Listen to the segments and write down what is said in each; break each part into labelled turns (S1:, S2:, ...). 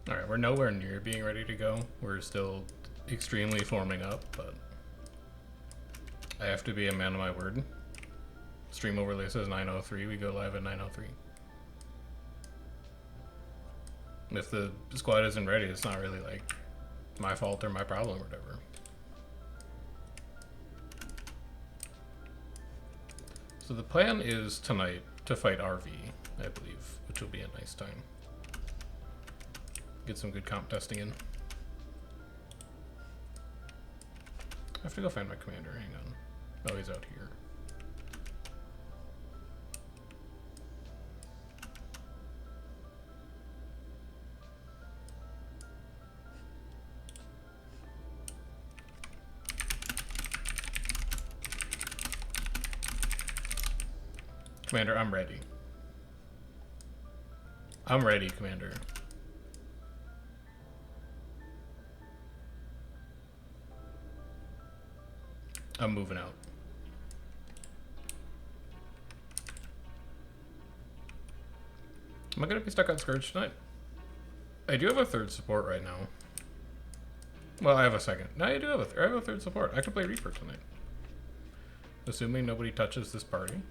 S1: Alright, we're nowhere near being ready to go. We're still extremely forming up, but I have to be a man of my word. Stream overlay says 9:03. We go live at 9:03. If the squad isn't ready, it's not really like my fault or my problem or whatever. So the plan is tonight to fight RV, I believe, which will be a nice time. Get some good comp testing in. I have to go find my commander, hang on. Oh, he's out here. Commander, I'm ready. I'm ready, Commander. I'm moving out. Am I gonna be stuck on Scourge tonight? I do have a third support right now. Well, I have a second. No, I do have I have a third support. I could play Reaper tonight. Assuming nobody touches this party.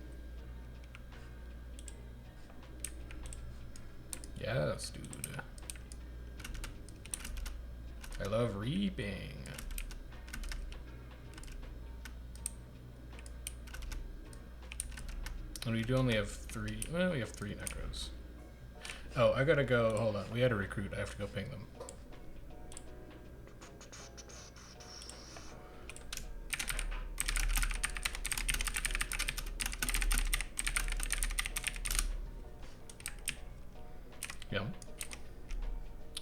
S1: Yes, dude. I love reaping. And we do only have 3. Well, we have 3 necros. Oh, I gotta go. Hold on. We had a recruit. I have to go ping them. Yum.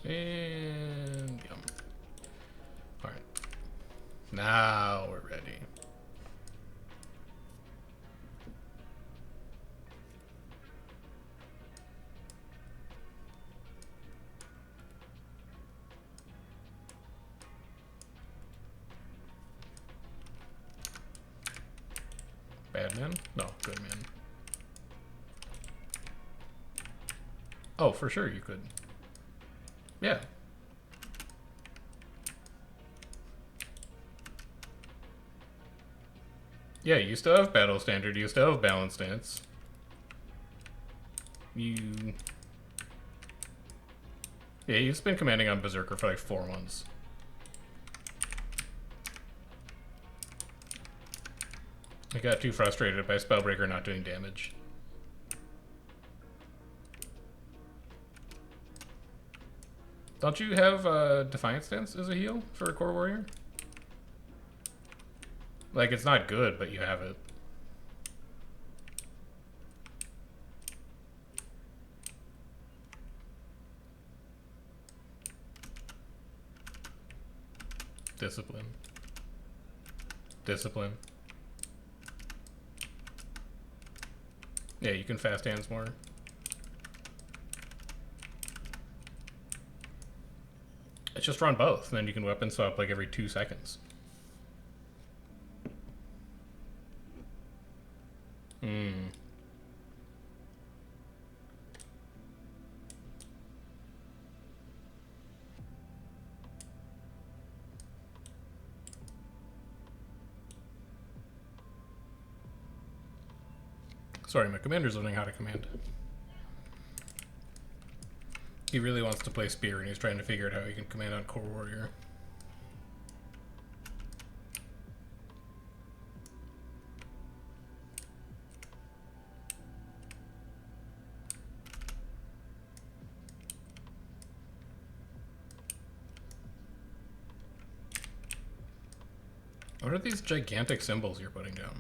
S1: And yum. Alright. Now we're ready. Bad man? No, good man. Oh, for sure you could. Yeah. Yeah, you still have battle standard, you still have balance stance. Yeah, you've been commanding on Berserker for like 4 months. I got too frustrated by Spellbreaker not doing damage. Don't you have Defiant Stance as a heal for a Core Warrior? Like, it's not good, but you have it. Discipline. Discipline. Yeah, you can fast hands more. It's just run both, and then you can weapon swap like every 2 seconds. Sorry, my commander's learning how to command. He really wants to play Spear, and he's trying to figure out how he can command on Core Warrior. What are these gigantic symbols you're putting down?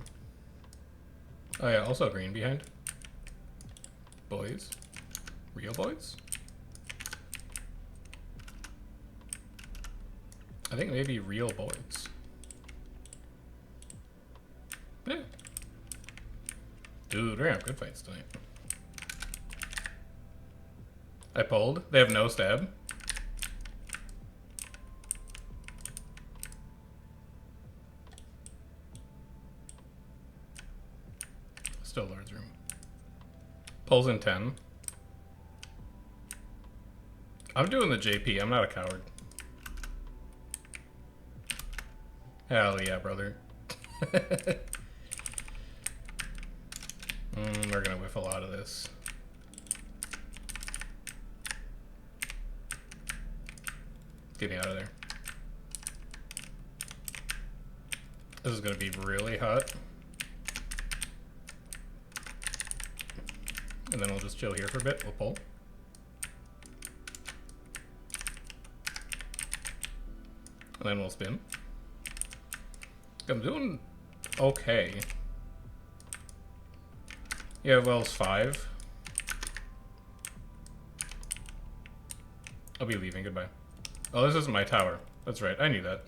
S1: Oh yeah, also green behind. Boys. Real boys? I think maybe real boys. Yeah. Dude, we're gonna have good fights tonight. I pulled. They have no stab. Still Lord's Room. Pulls in 10. I'm doing the JP. I'm not a coward. Hell yeah, brother. We're gonna whiff a lot of this. Get me out of there. This is gonna be really hot. And then we'll just chill here for a bit. We'll pull. And then we'll spin. I'm doing okay. Yeah, Wells 5. I'll be leaving. Goodbye. Oh, this isn't my tower. That's right. I knew that.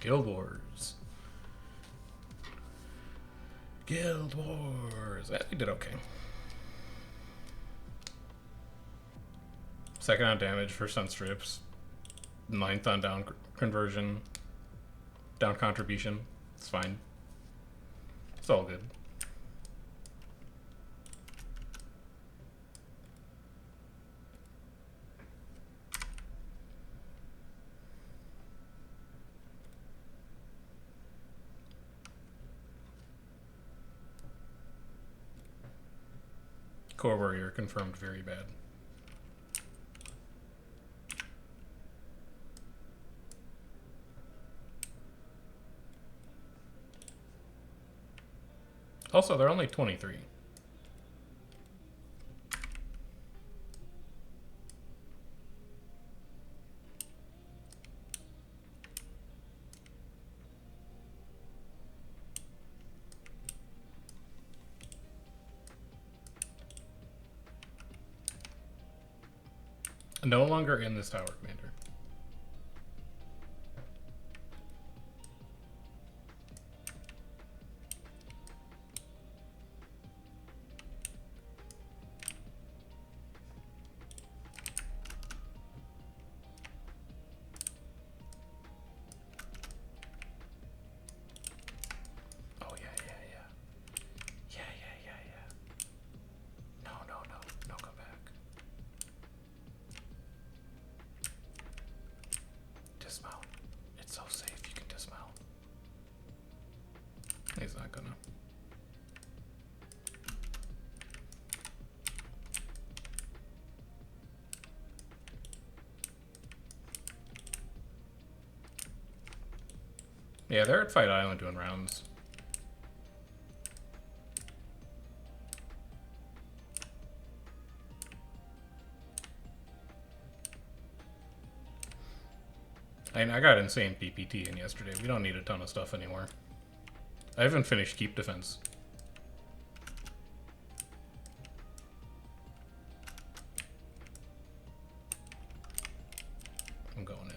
S1: Guild Wars. Guild Wars. We did okay. Second on damage for Sun Strips. 9th on down conversion. Down contribution. It's fine. It's all good. Core Warrior confirmed very bad. Also, they're only 23. No longer in this tower, Commander. Oh, yeah. No, come back. Dismount. It's so safe, you can dismount. He's not gonna. Yeah, they're at Fight Island doing rounds. I got insane PPT in yesterday. We don't need a ton of stuff anymore. I haven't finished Keep Defense. I'm going in.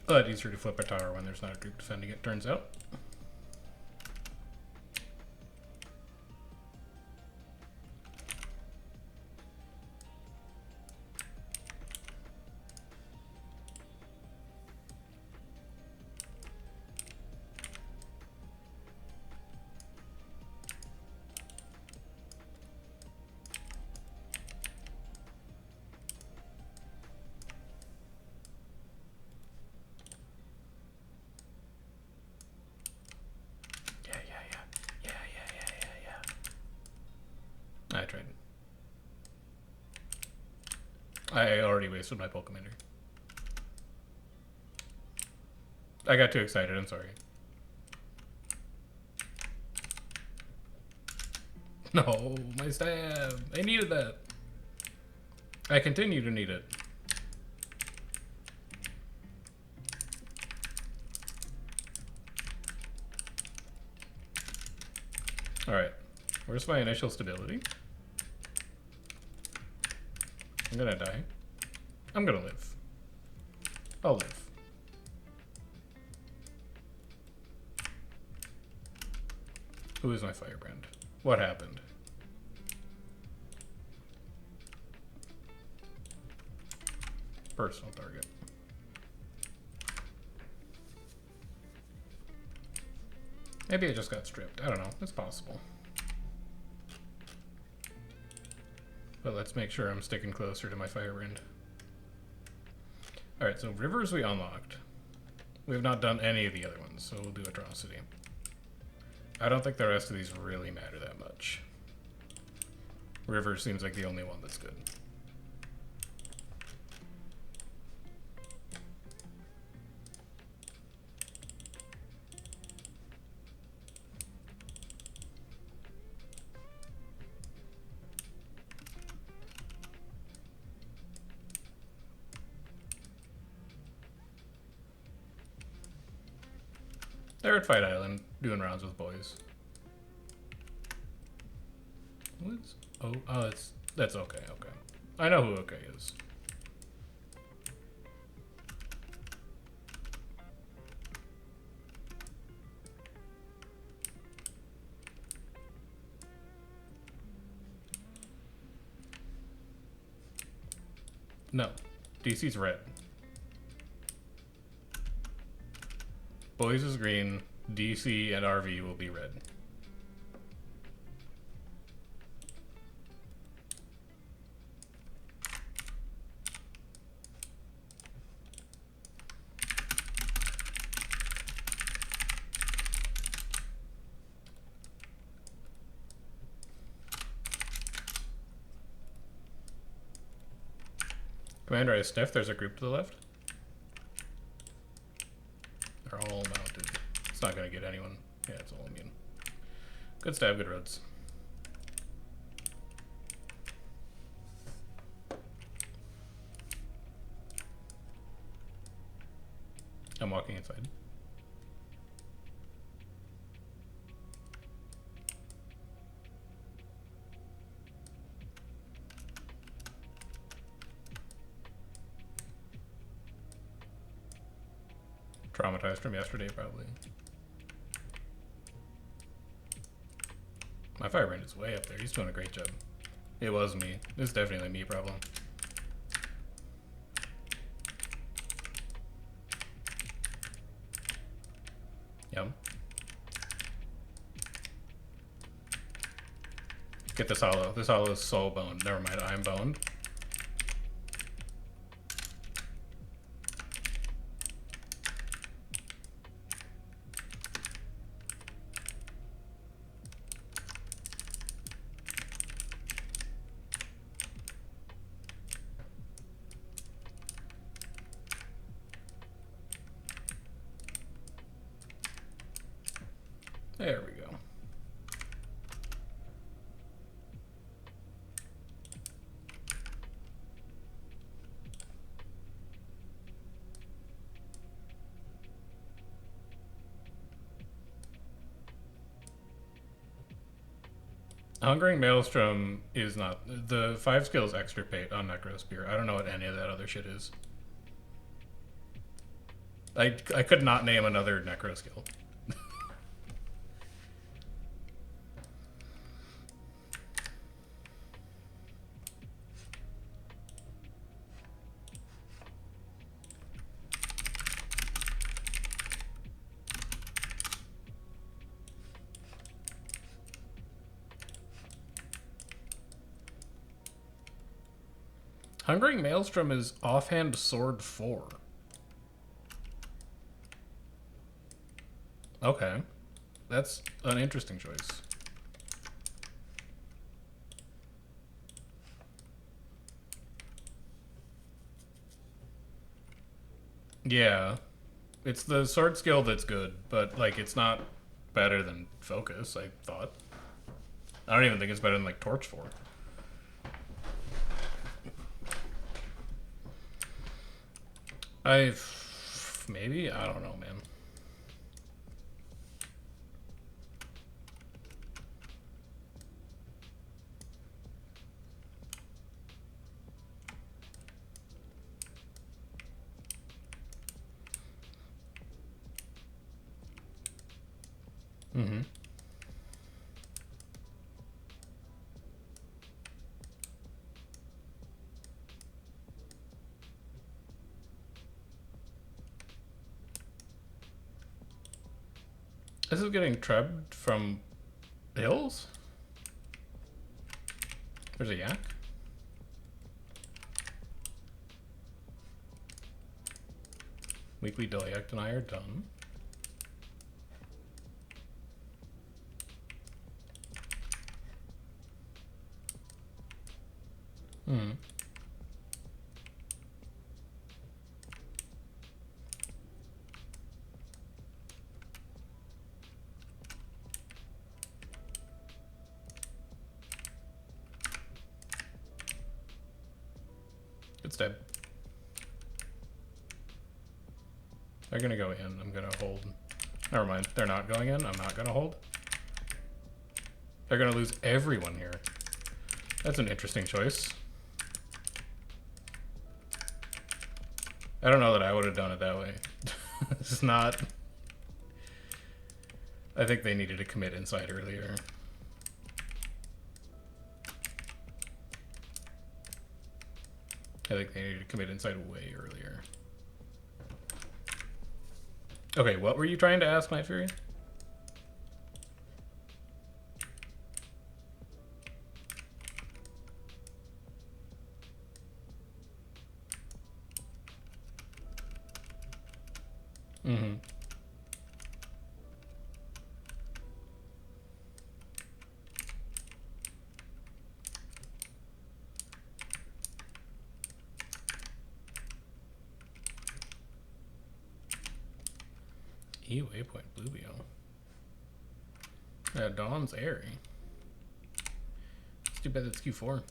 S1: But easier to flip a tower when there's not a group defending it, turns out. I tried. I already wasted my Pole Commander. I got too excited, I'm sorry. No, my stab! I needed that! I continue to need it. Alright. Where's my initial stability? I'm gonna die. I'm gonna live. I'll live. Who is my firebrand? What happened? Personal target. Maybe I just got stripped. I don't know. It's possible. But let's make sure I'm sticking closer to my firebrand. Alright, so rivers we unlocked. We have not done any of the other ones, so we'll do atrocity. I don't think the rest of these really matter that much. River seems like the only one that's good. They're at Fight Island, doing rounds with boys. What's... Oh, that's okay, okay. I know who okay is. No. DC's red. Boys is green. DC and RV will be red. Commander, I sniff. There's a group to the left. They're all mounted. It's not going to get anyone. Yeah, it's all immune. Good stab, good roads. I'm walking inside. Traumatized from yesterday, probably. My firebrand is way up there. He's doing a great job. It was me. It's definitely me problem. Yum. Get this hollow. This hollow is so boned. Never mind, I'm boned. There we go. Hungering Maelstrom is not... The 5 skills extirpate on Necrospear. I don't know what any of that other shit is. I could not name another Necro skill. Hungering Maelstrom is offhand sword 4. Okay. That's an interesting choice. Yeah. It's the sword skill that's good, but, like, it's not better than Focus, I thought. I don't even think it's better than, like, Torch 4. Maybe? I don't know, man. Mm-hmm. This is getting trebbed from hills? There's a yak? Weekly Deliact and I are done. Hmm. It's dead. They're gonna go in. I'm gonna hold. Never mind. They're not going in. I'm not gonna hold. They're gonna lose everyone here. That's an interesting choice. I don't know that I would have done it that way. It's not... I think they needed to commit inside earlier. I think they needed to commit inside way earlier. Okay, what were you trying to ask, Night Fury? Mm-hmm. E waypoint Bluebio. Yeah, Dawn's airy. It's too bad that's Q4.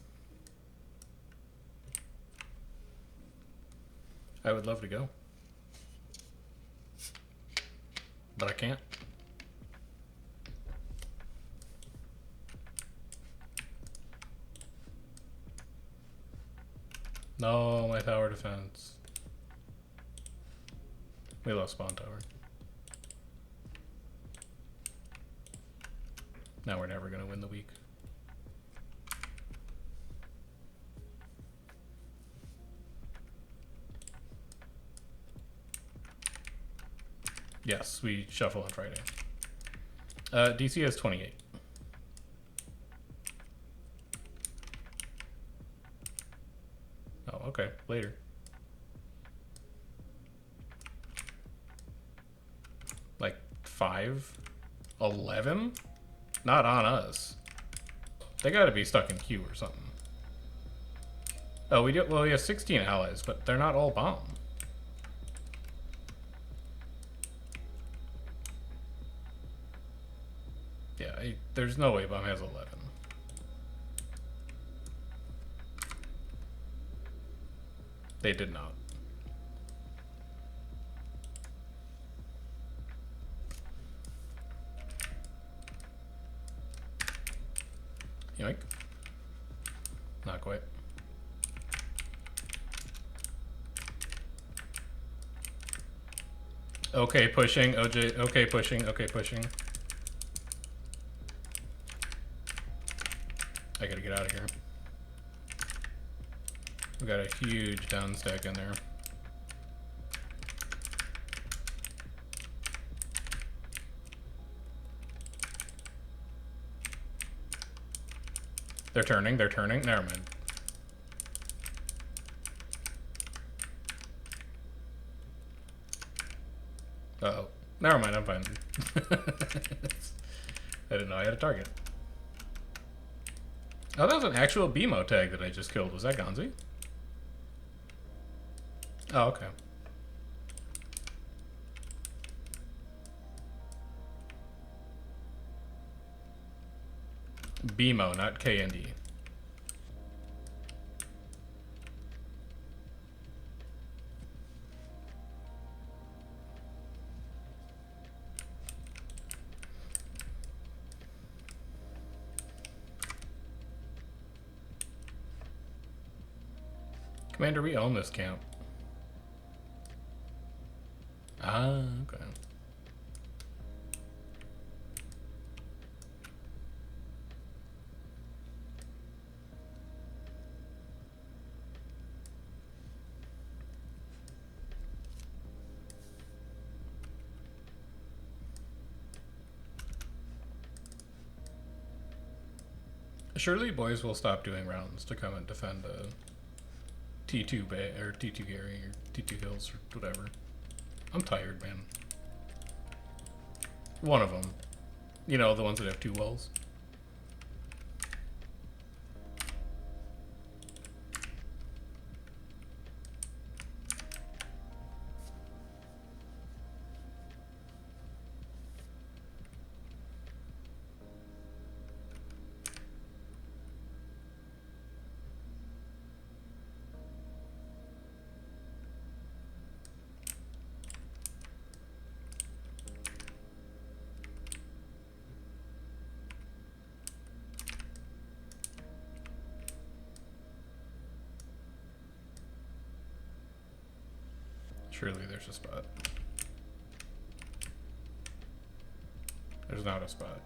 S1: I would love to go. But I can't. No, my tower defense. We lost spawn tower. Now we're never gonna win the week. Yes, we shuffle on Friday. DC has 28. Oh, okay. Later. Like 5? 11? Not on us. They gotta be stuck in queue or something. Oh, we do. Well, we have 16 allies, but they're not all bomb. Yeah, there's no way bomb has 11. They did not. Yoink. Not quite. Okay, pushing. OJ. Okay, pushing. Okay, pushing. I gotta get out of here. We got a huge down stack in there. They're turning. They're turning. Never mind. Uh-oh. Never mind, I'm fine. I didn't know I had a target. Oh, that was an actual BMO tag that I just killed. Was that Gonzi? Oh, okay. BMO, not KND. Commander, we own this camp. Ah, okay. Surely boys will stop doing rounds to come and defend a T2 Bay or T2 Gary or T2 Hills or whatever. I'm tired, man. One of them. You know, the ones that have 2 walls. Surely there's a spot. There's not a spot.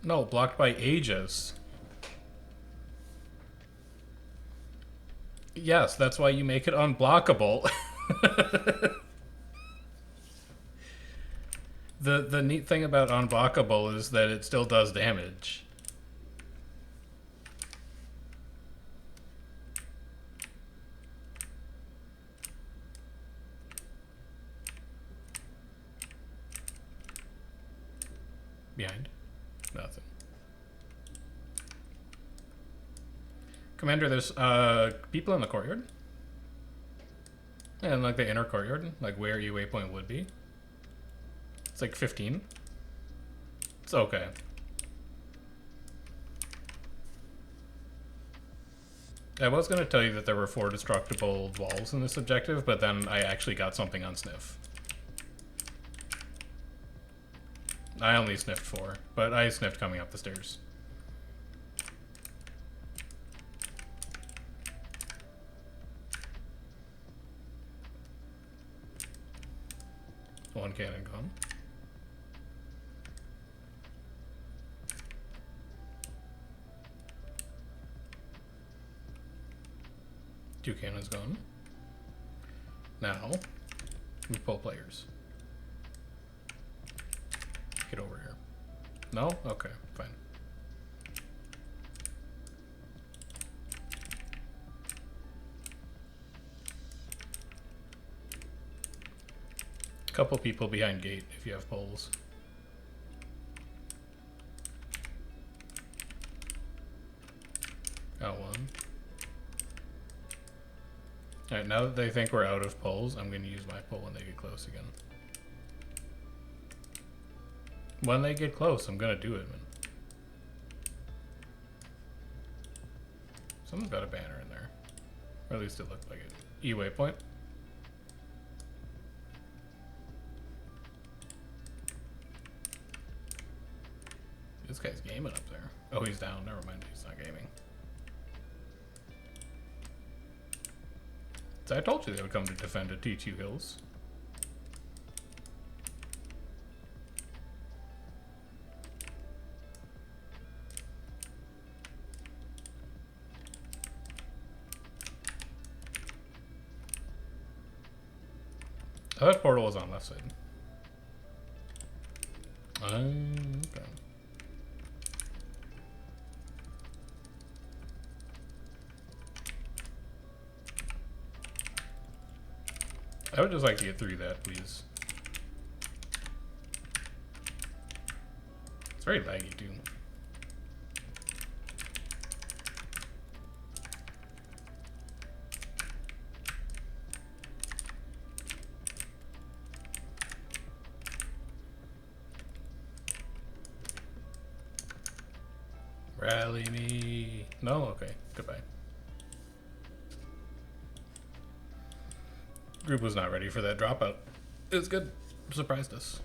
S1: No, blocked by Aegis. Yes, that's why you make it unblockable. The neat thing about unblockable is that it still does damage. Behind. Nothing. Commander, there's people in the courtyard. And like the inner courtyard, like where your waypoint would be. It's like 15. It's okay. I was going to tell you that there were 4 destructible walls in this objective, but then I actually got something on sniff. I only sniffed 4, but I sniffed coming up the stairs. One cannon gone. Two cannons gone. Now, we pull players. Get over here. No? Okay, fine. Couple people behind gate if you have poles. Got one. Alright, now that they think we're out of poles, I'm going to use my pole when they get close again. When they get close, I'm going to do it, man. Someone's got a banner in there. Or at least it looked like it. E-waypoint. This guy's gaming up there. Oh, he's down. Never mind. He's not gaming. So I told you they would come to defend a T2 Hills. Oh, that portal was on left side. Okay. I would just like to get through that, please. It's very laggy, too. Rally me. No? Okay. Goodbye. Group was not ready for that dropout. It was good. Surprised us.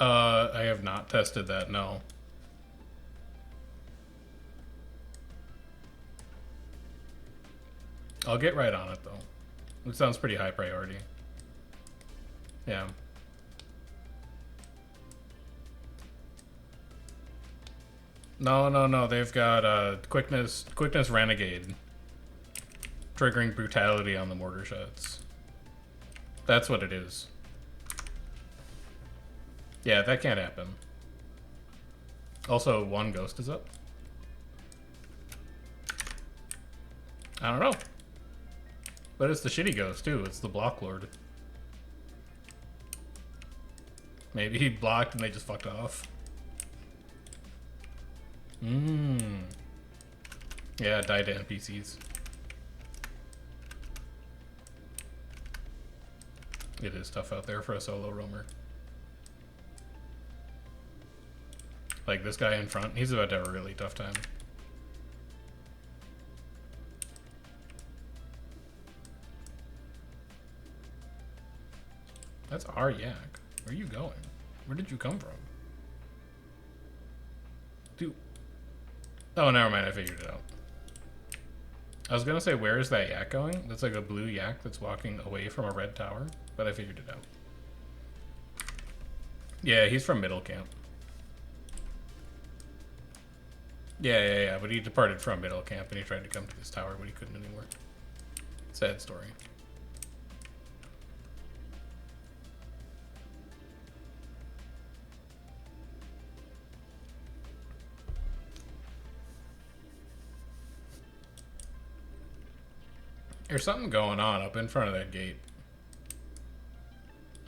S1: I have not tested that, no. I'll get right on it, though. It sounds pretty high priority. Yeah. No. They've got quickness renegade, triggering brutality on the mortar shots. That's what it is. Yeah, that can't happen. Also, one ghost is up. I don't know. But it's the shitty ghost, too. It's the block lord. Maybe he blocked and they just fucked off. Yeah, die to NPCs. It is tough out there for a solo roamer. Like this guy in front, he's about to have a really tough time. That's our yak. Where are you going? Where did you come from? Dude. Oh, never mind. I figured it out. I was gonna say, where is that yak going? That's like a blue yak that's walking away from a red tower, but I figured it out. Yeah, he's from middle camp. Yeah, but he departed from middle camp and he tried to come to this tower, but he couldn't anymore. Sad story. There's something going on up in front of that gate.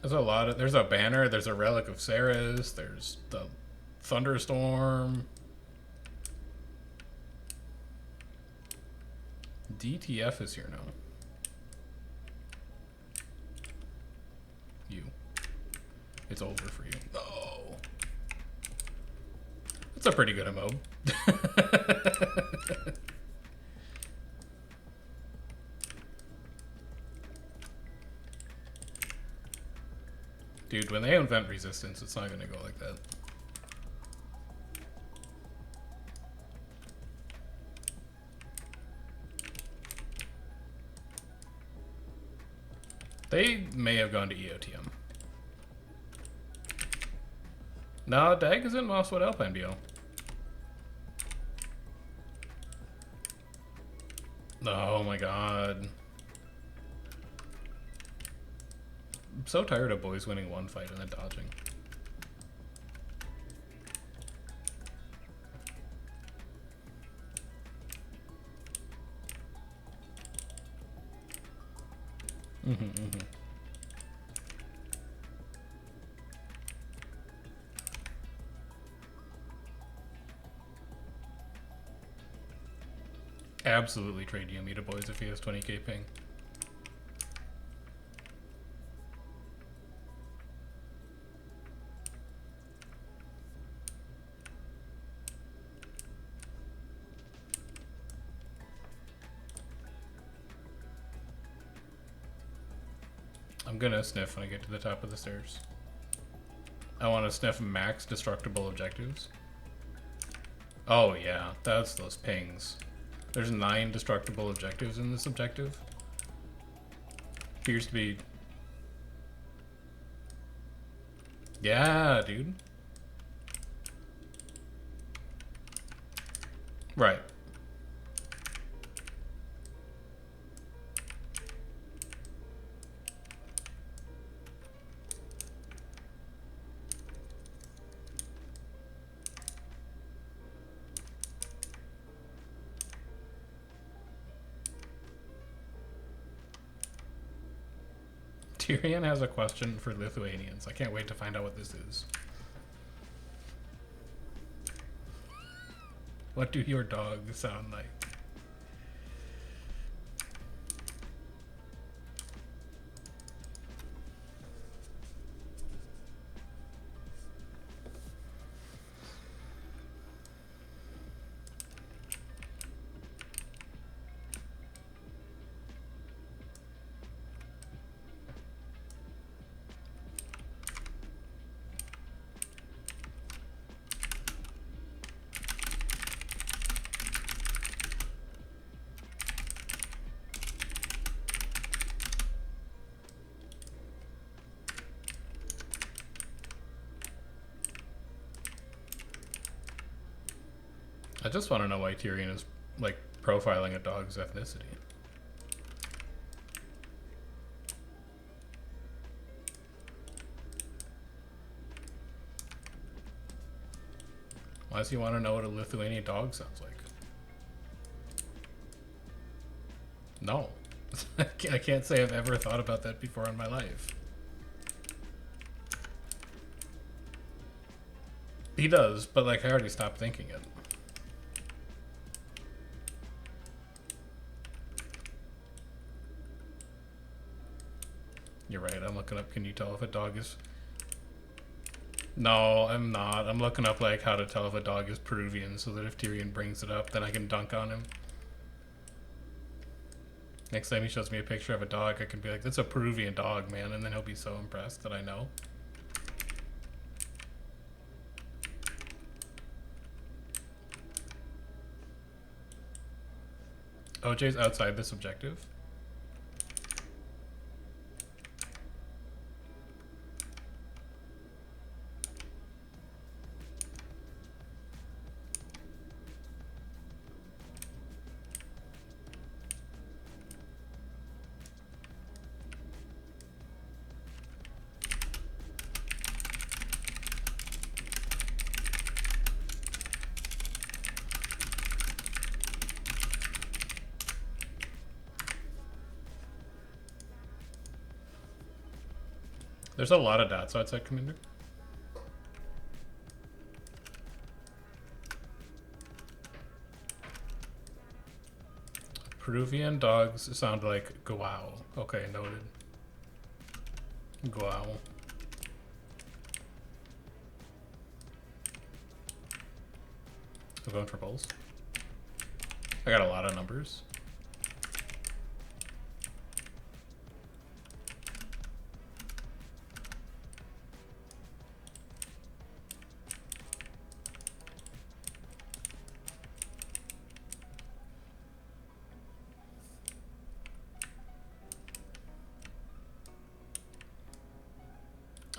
S1: There's a banner, there's a relic of Ceres, there's the thunderstorm. DTF is here now. You. It's over for you. Oh. That's a pretty good MO. Dude, when they invent resistance, it's not gonna go like that. They may have gone to EOTM. No, Dag is in Mosswood Alpine BO. Oh my god. I'm so tired of boys winning one fight and then dodging. Absolutely trade Yumi to boys if he has 20k ping. I'm gonna sniff when I get to the top of the stairs. I want to sniff max destructible objectives. Oh yeah, that's those pings. There's 9 destructible objectives in this objective. Appears to be... Yeah, dude. Right. Tyrion has a question for Lithuanians. I can't wait to find out what this is. What do your dogs sound like? I just want to know why Tyrion is, like, profiling a dog's ethnicity. Why does he want to know what a Lithuanian dog sounds like? No. I can't say I've ever thought about that before in my life. He does, but like I already stopped thinking it. You're right, I'm looking up, can you tell if a dog is... No, I'm not. I'm looking up like how to tell if a dog is Peruvian so that if Tyrion brings it up, then I can dunk on him. Next time he shows me a picture of a dog, I can be like, that's a Peruvian dog, man, and then he'll be so impressed that I know. OJ's outside this objective. There's a lot of dots outside, Commander. Peruvian dogs sound like guau. Okay, noted. Guau. I'm going for bulls. I got a lot of numbers.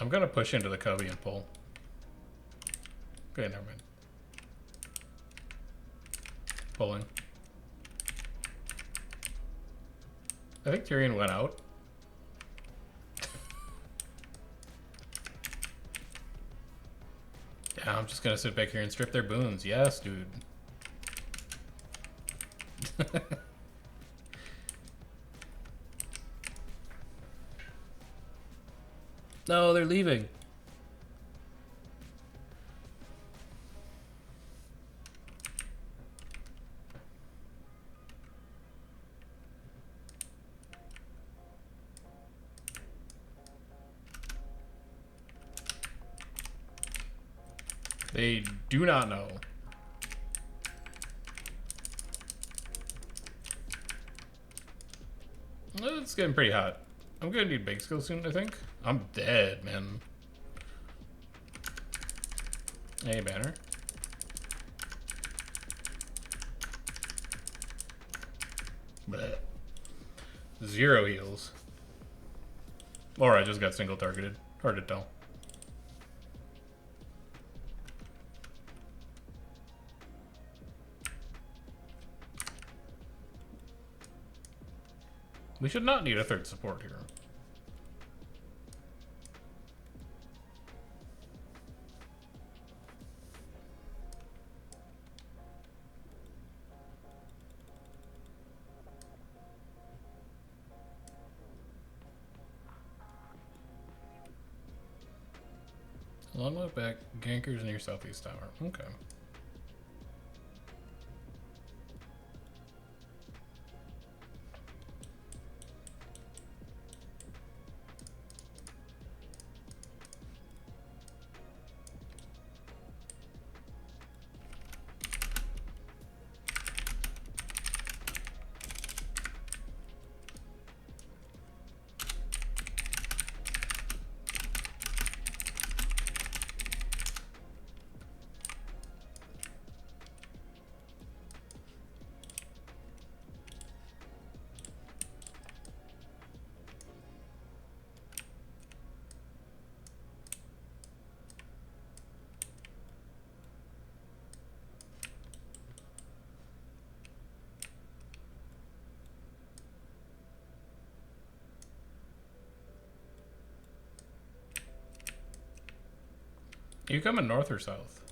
S1: I'm gonna push into the cubby and pull. Okay, never mind. Pulling. I think Tyrion went out. Yeah, I'm just gonna sit back here and strip their boons. Yes, dude. No, they're leaving. They do not know. It's getting pretty hot. I'm gonna need bake skill soon, I think. I'm dead, man. Hey, banner. Blech. 0 heals. Or I just got single targeted. Hard to tell. We should not need a third support here. Long way back, gankers near southeast tower. Okay. You coming north or south?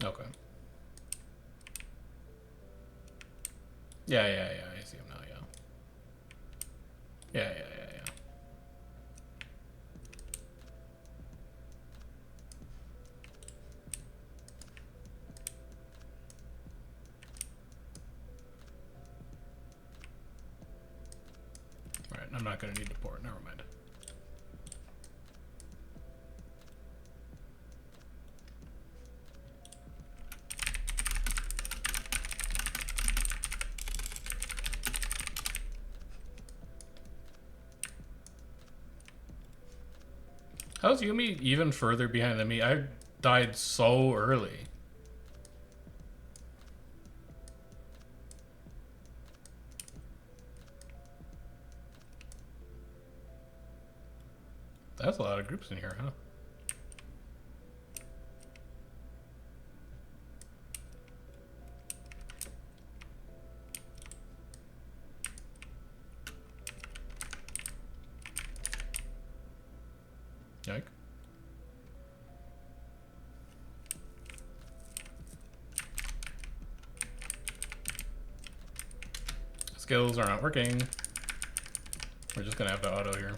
S1: Okay. Yeah, I see him now, yeah. Yeah. Alright, I'm not gonna need to port, never mind. How's Yumi even further behind than me? I died so early. That's a lot of groups in here, huh? Yike. Skills are not working. We're just gonna have to auto here.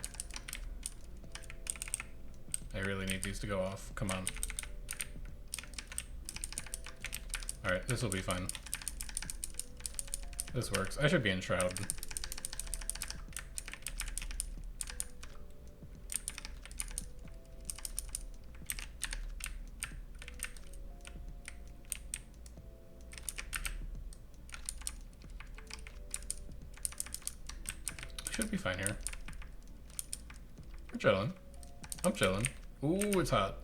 S1: I really need these to go off. Come on. Alright, this will be fine. This works. I should be in Shroud. Should be fine here. We're chilling. I'm chilling. Ooh, it's hot.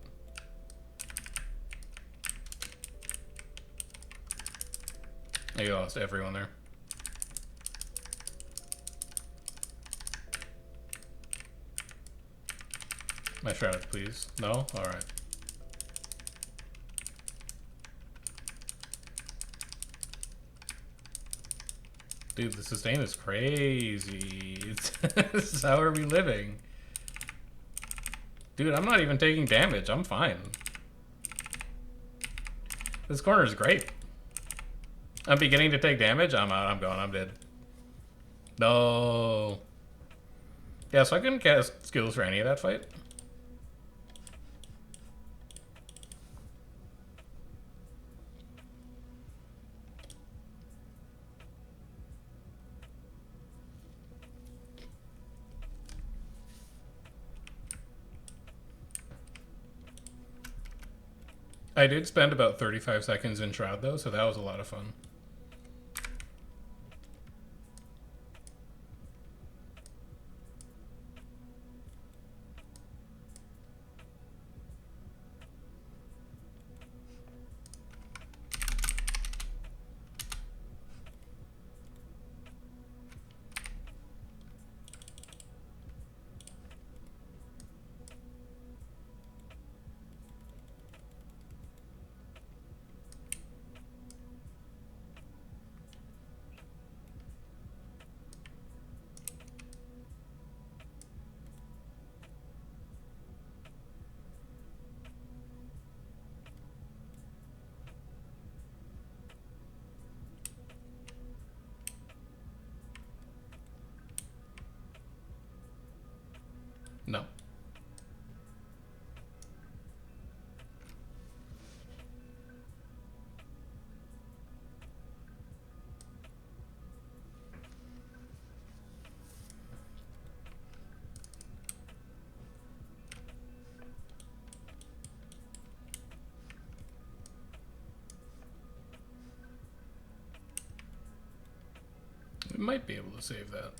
S1: I lost everyone there. My shroud, please. No? Alright. Dude, the sustain is crazy. It's how are we living? Dude, I'm not even taking damage. I'm fine. This corner is great. I'm beginning to take damage. I'm out. I'm gone. I'm dead. No. Yeah, so I couldn't cast skills for any of that fight. I did spend about 35 seconds in Shroud, though, so that was a lot of fun. No. We might be able to save that.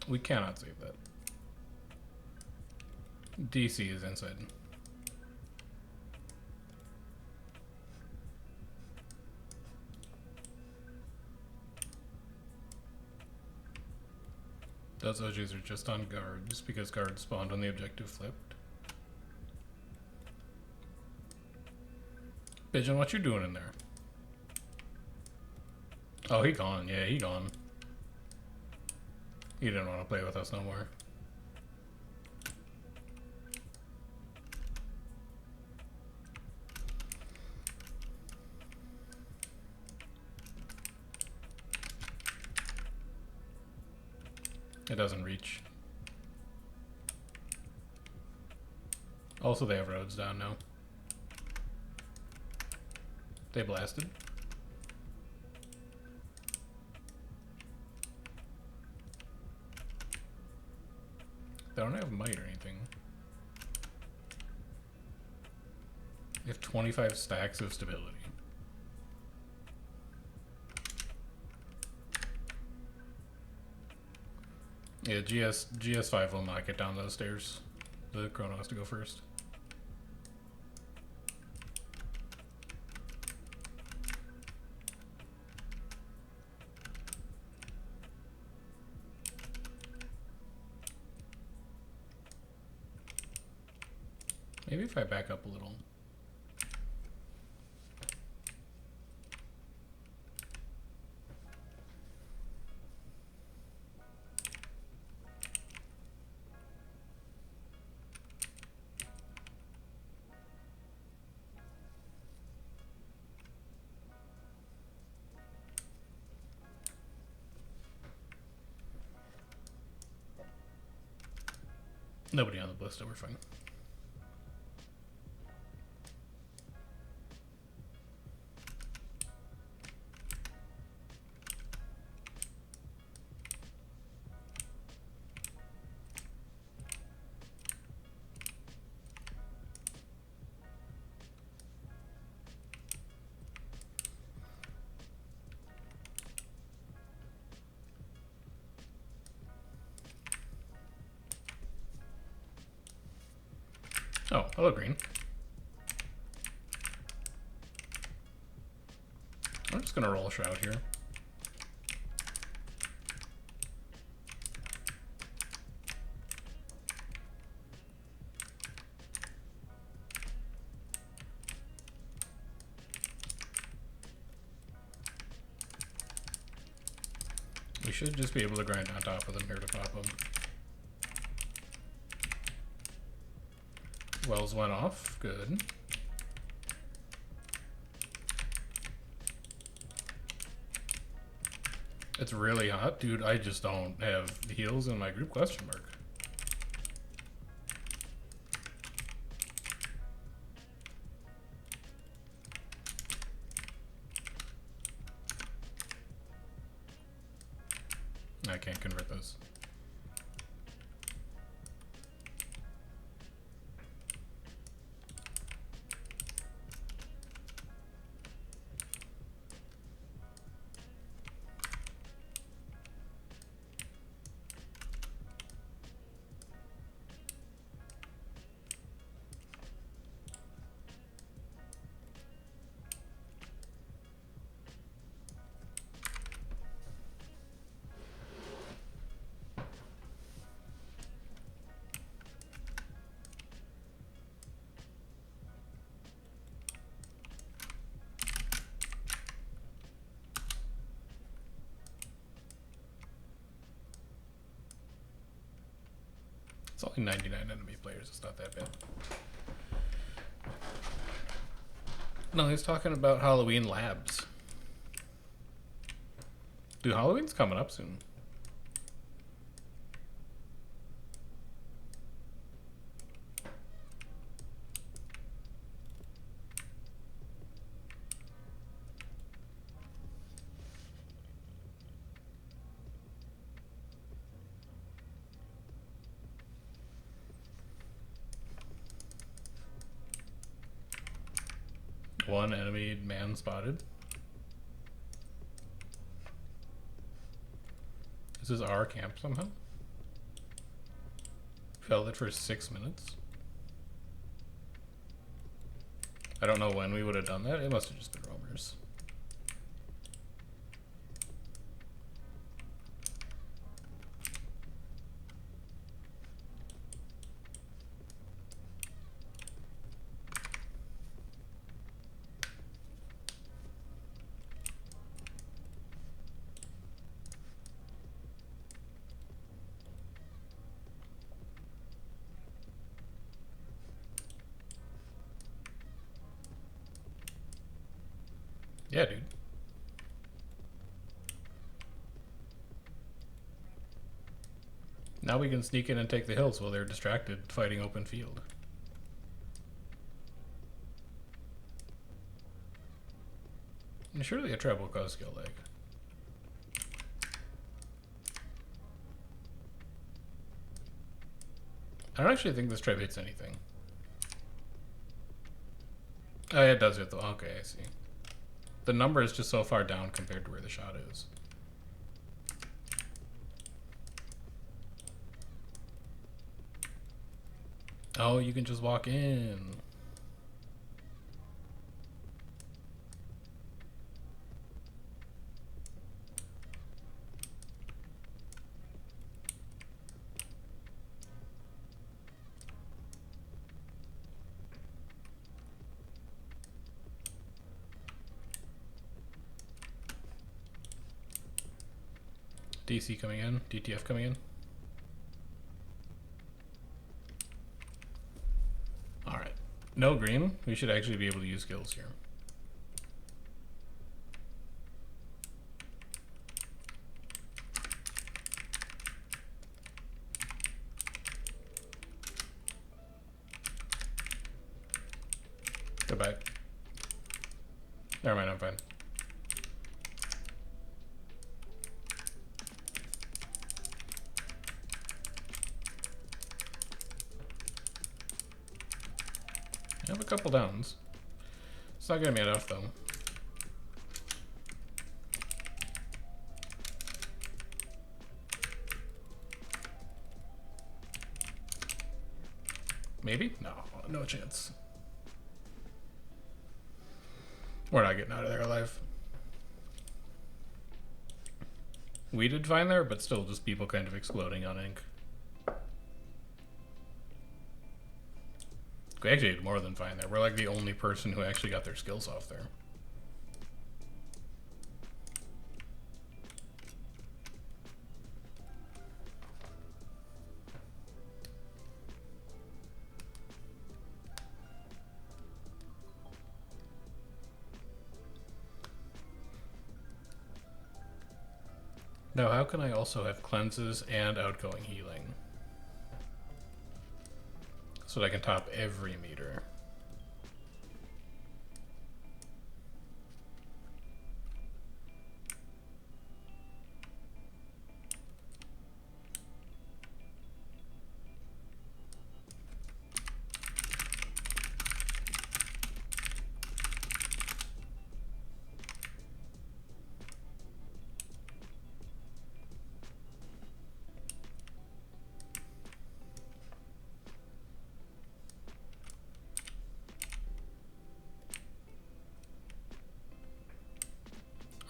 S1: We cannot save that. DC is inside. Those OGs are just on guards because guards spawned when the objective flipped. Pigeon, what you doing in there? Oh, he gone. Yeah, he gone. He didn't want to play with us no more. It doesn't reach. Also, they have roads down now. They blasted. They don't have might or anything. They have 25 stacks of stability. Yeah, GS5 will not get down those stairs. The Chrono has to go first. Maybe if I back up a little. Nobody on the ballista, we're fine. Oh, hello, green. I'm just gonna roll a shroud here. We should just be able to grind on top of them here to pop them. Wells went off. Good. It's really hot. Dude, I just don't have heals in my group, question mark. I can't convert those. It's only 99 enemy players, it's not that bad. No, he's talking about Halloween labs. Dude, Halloween's coming up soon. One enemy man spotted. This is our camp somehow. Held it for 6 minutes. I don't know when we would have done that. It must have just been roamers. Yeah, dude. Now we can sneak in and take the hills while they're distracted fighting open field. And surely a trap will cause skill lag. I don't actually think this trap hits anything. Oh, yeah, it does hit the... Okay, I see. The number is just so far down compared to where the shot is. Oh, you can just walk in. DC coming in, DTF coming in. Alright. No green. We should actually be able to use skills here. Goodbye. Never mind, I'm fine. I have a couple downs. It's not gonna be enough though. Maybe? No, no chance. We're not getting out of there alive. We did fine there, but still just people kind of exploding on ink. We actually did more than fine there. We're like the only person who actually got their skills off there. Now, how can I also have cleanses and outgoing healing? So that I can top every meter.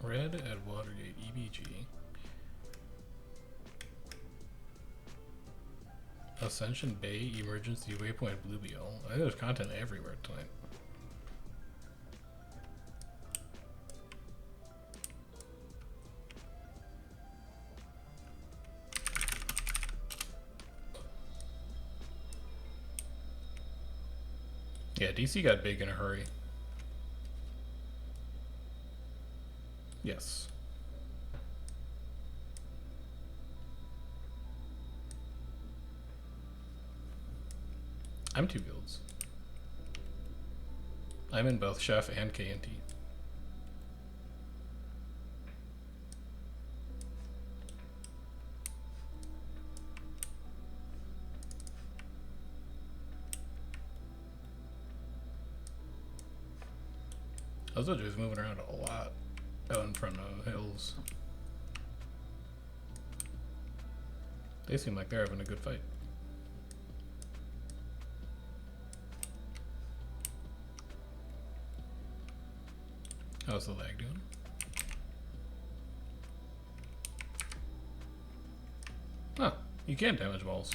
S1: Red at Watergate, EBG. Ascension Bay, Emergency Waypoint, Bluebeal. I think there's content everywhere tonight. Yeah, DC got big in a hurry. Yes. I'm two guilds. I'm in both Chef and K&T. Those are just moving around a lot out in front of hills. They seem like they're having a good fight. How's the lag doing? Huh, you can damage walls.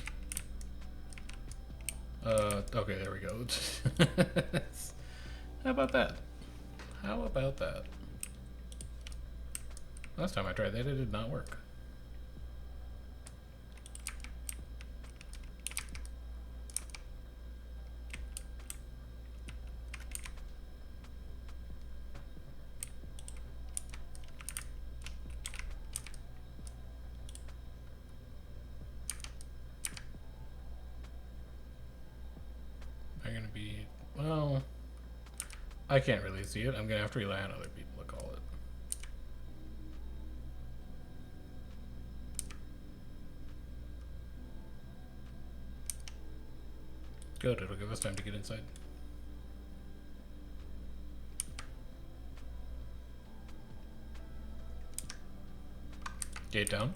S1: Okay, there we go. How about that? How about that? Last time I tried that, it did not work. Well, I can't really see it. I'm gonna have to rely on other people to call it. Good, it'll give us time to get inside. Gate down.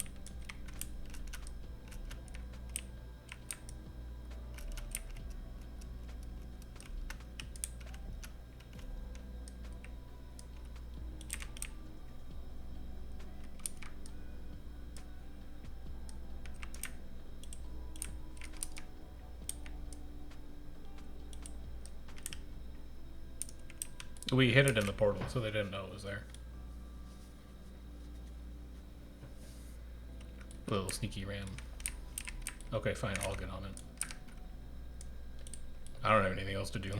S1: We hit it in the portal, so they didn't know it was there. Little sneaky ram. Okay, fine, I'll get on it. I don't have anything else to do.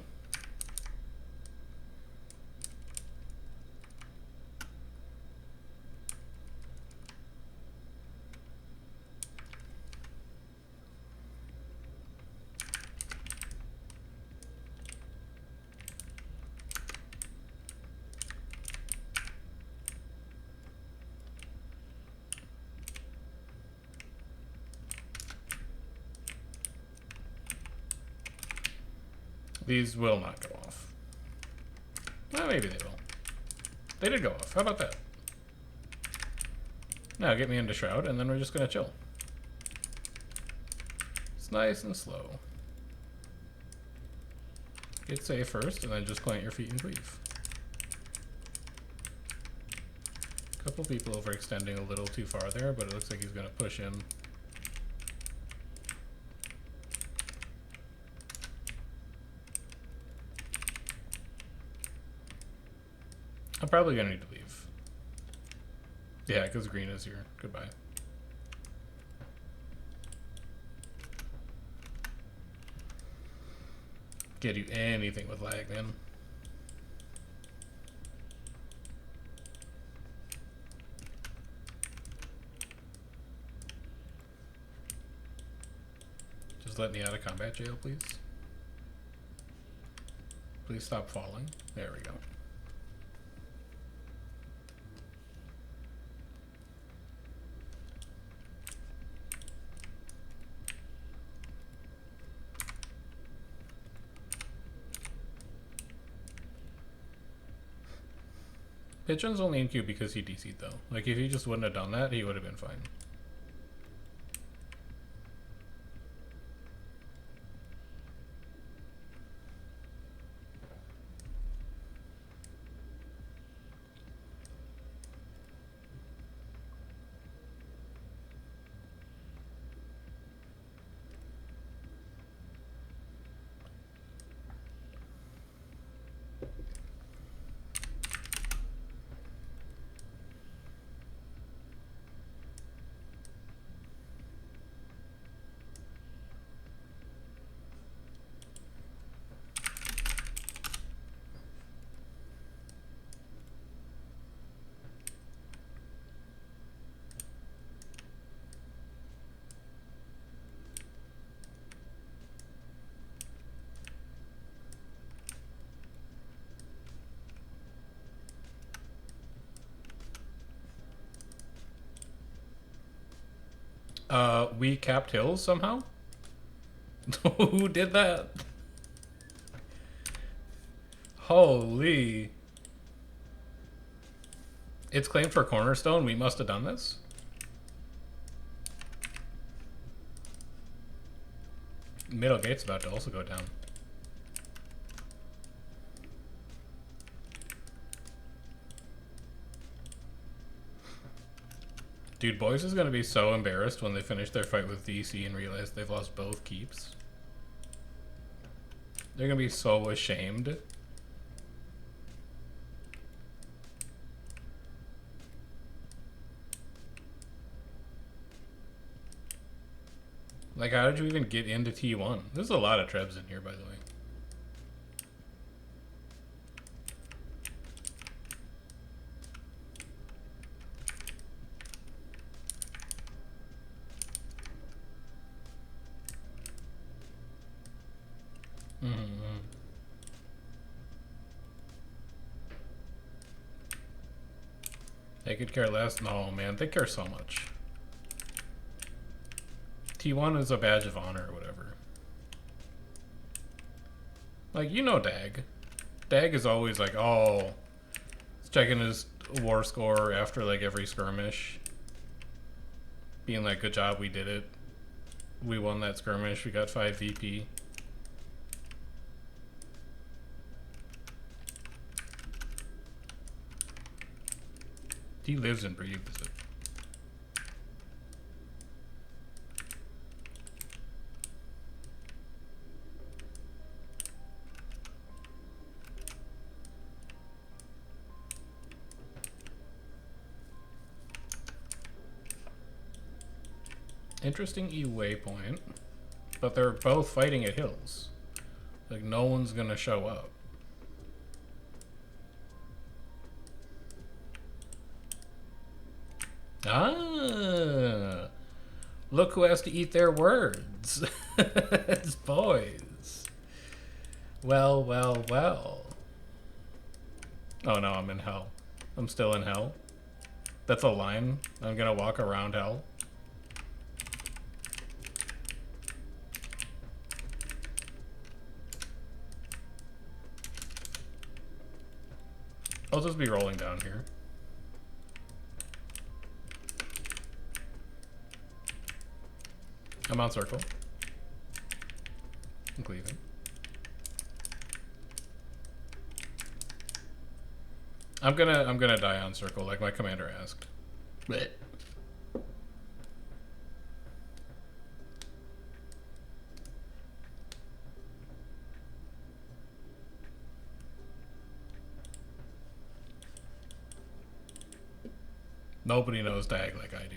S1: These will not go off. Well, maybe they will. They did go off. How about that? Now get me into Shroud, and then we're just gonna chill. It's nice and slow. Get safe first, and then just plant your feet and leave. A couple people overextending a little too far there, but it looks like he's gonna push in. I'm probably gonna need to leave. Yeah, because green is here. Goodbye. Get you anything with lag, man. Just let me out of combat jail, please. Please stop falling. There we go. Pigeon's only in queue because he DC'd though. Like if he just wouldn't have done that, he would have been fine. We capped hills somehow? Who did that? Holy. It's claimed for Cornerstone. We must have done this. Middle gate's about to also go down. Dude, boys is gonna be so embarrassed when they finish their fight with DC and realize they've lost both keeps. They're gonna be so ashamed. Like, how did you even get into T1? There's a lot of trebs in here, by the way. They could care less. No, man, they care so much. T1 is a badge of honor or whatever. Like, you know Dag. Dag is always like, oh, he's checking his war score after like every skirmish. Being like, good job, we did it. We won that skirmish, we got 5 VP. He lives and breathes it. Interesting E waypoint, but they're both fighting at hills. Like, no one's gonna show up. Ah, look who has to eat their words. It's boys. Well, well, well. Oh no, I'm in hell. I'm still in hell. That's a line. I'm gonna walk around hell. I'll just be rolling down here. I'm on circle. I'm cleaving. I'm gonna die on circle like my commander asked. Blech. Nobody knows Dag like I do.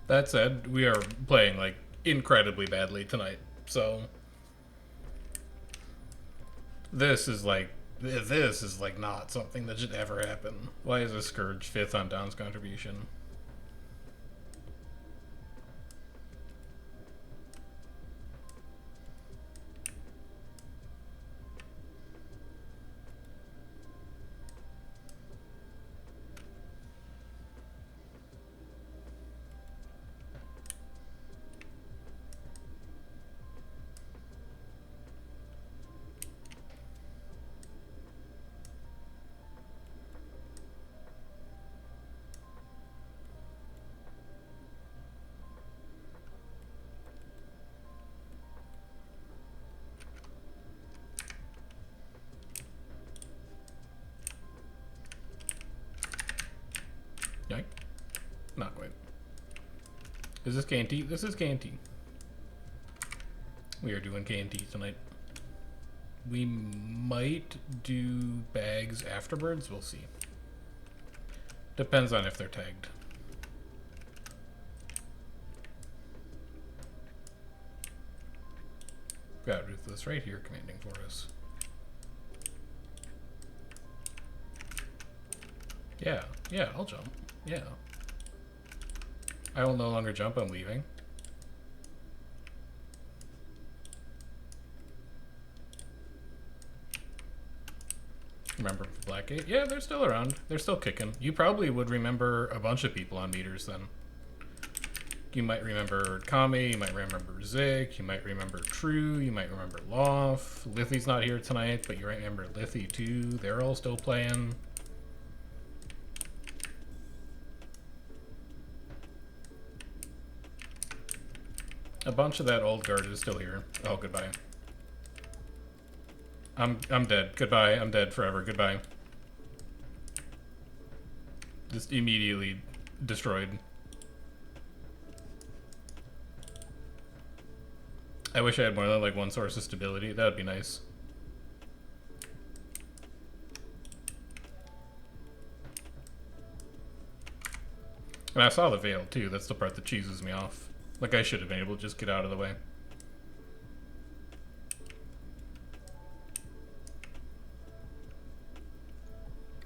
S1: That said, we are playing like incredibly badly tonight, so this is like not something that should ever happen. Why is a Scourge 5th on Down's contribution? Yoink. Not quite. Is this KNT? This is KNT. We are doing KNT tonight. We might do bags afterwards. We'll see. Depends on if they're tagged. Got Ruthless right here commanding for us. Yeah, yeah, I'll jump. Yeah. I will no longer jump, I'm leaving. Remember Blackgate? Yeah, they're still around. They're still kicking. You probably would remember a bunch of people on meters then. You might remember Kame, you might remember Zik, you might remember True, you might remember Loth. Lithy's not here tonight, but you might remember Lithy too. They're all still playing. A bunch of that old guard is still here. Oh, goodbye. I'm dead. Goodbye. I'm dead forever. Goodbye. Just immediately destroyed. I wish I had more than like one source of stability. That would be nice. And I saw the veil too. That's the part that cheeses me off. Like, I should have been able to just get out of the way.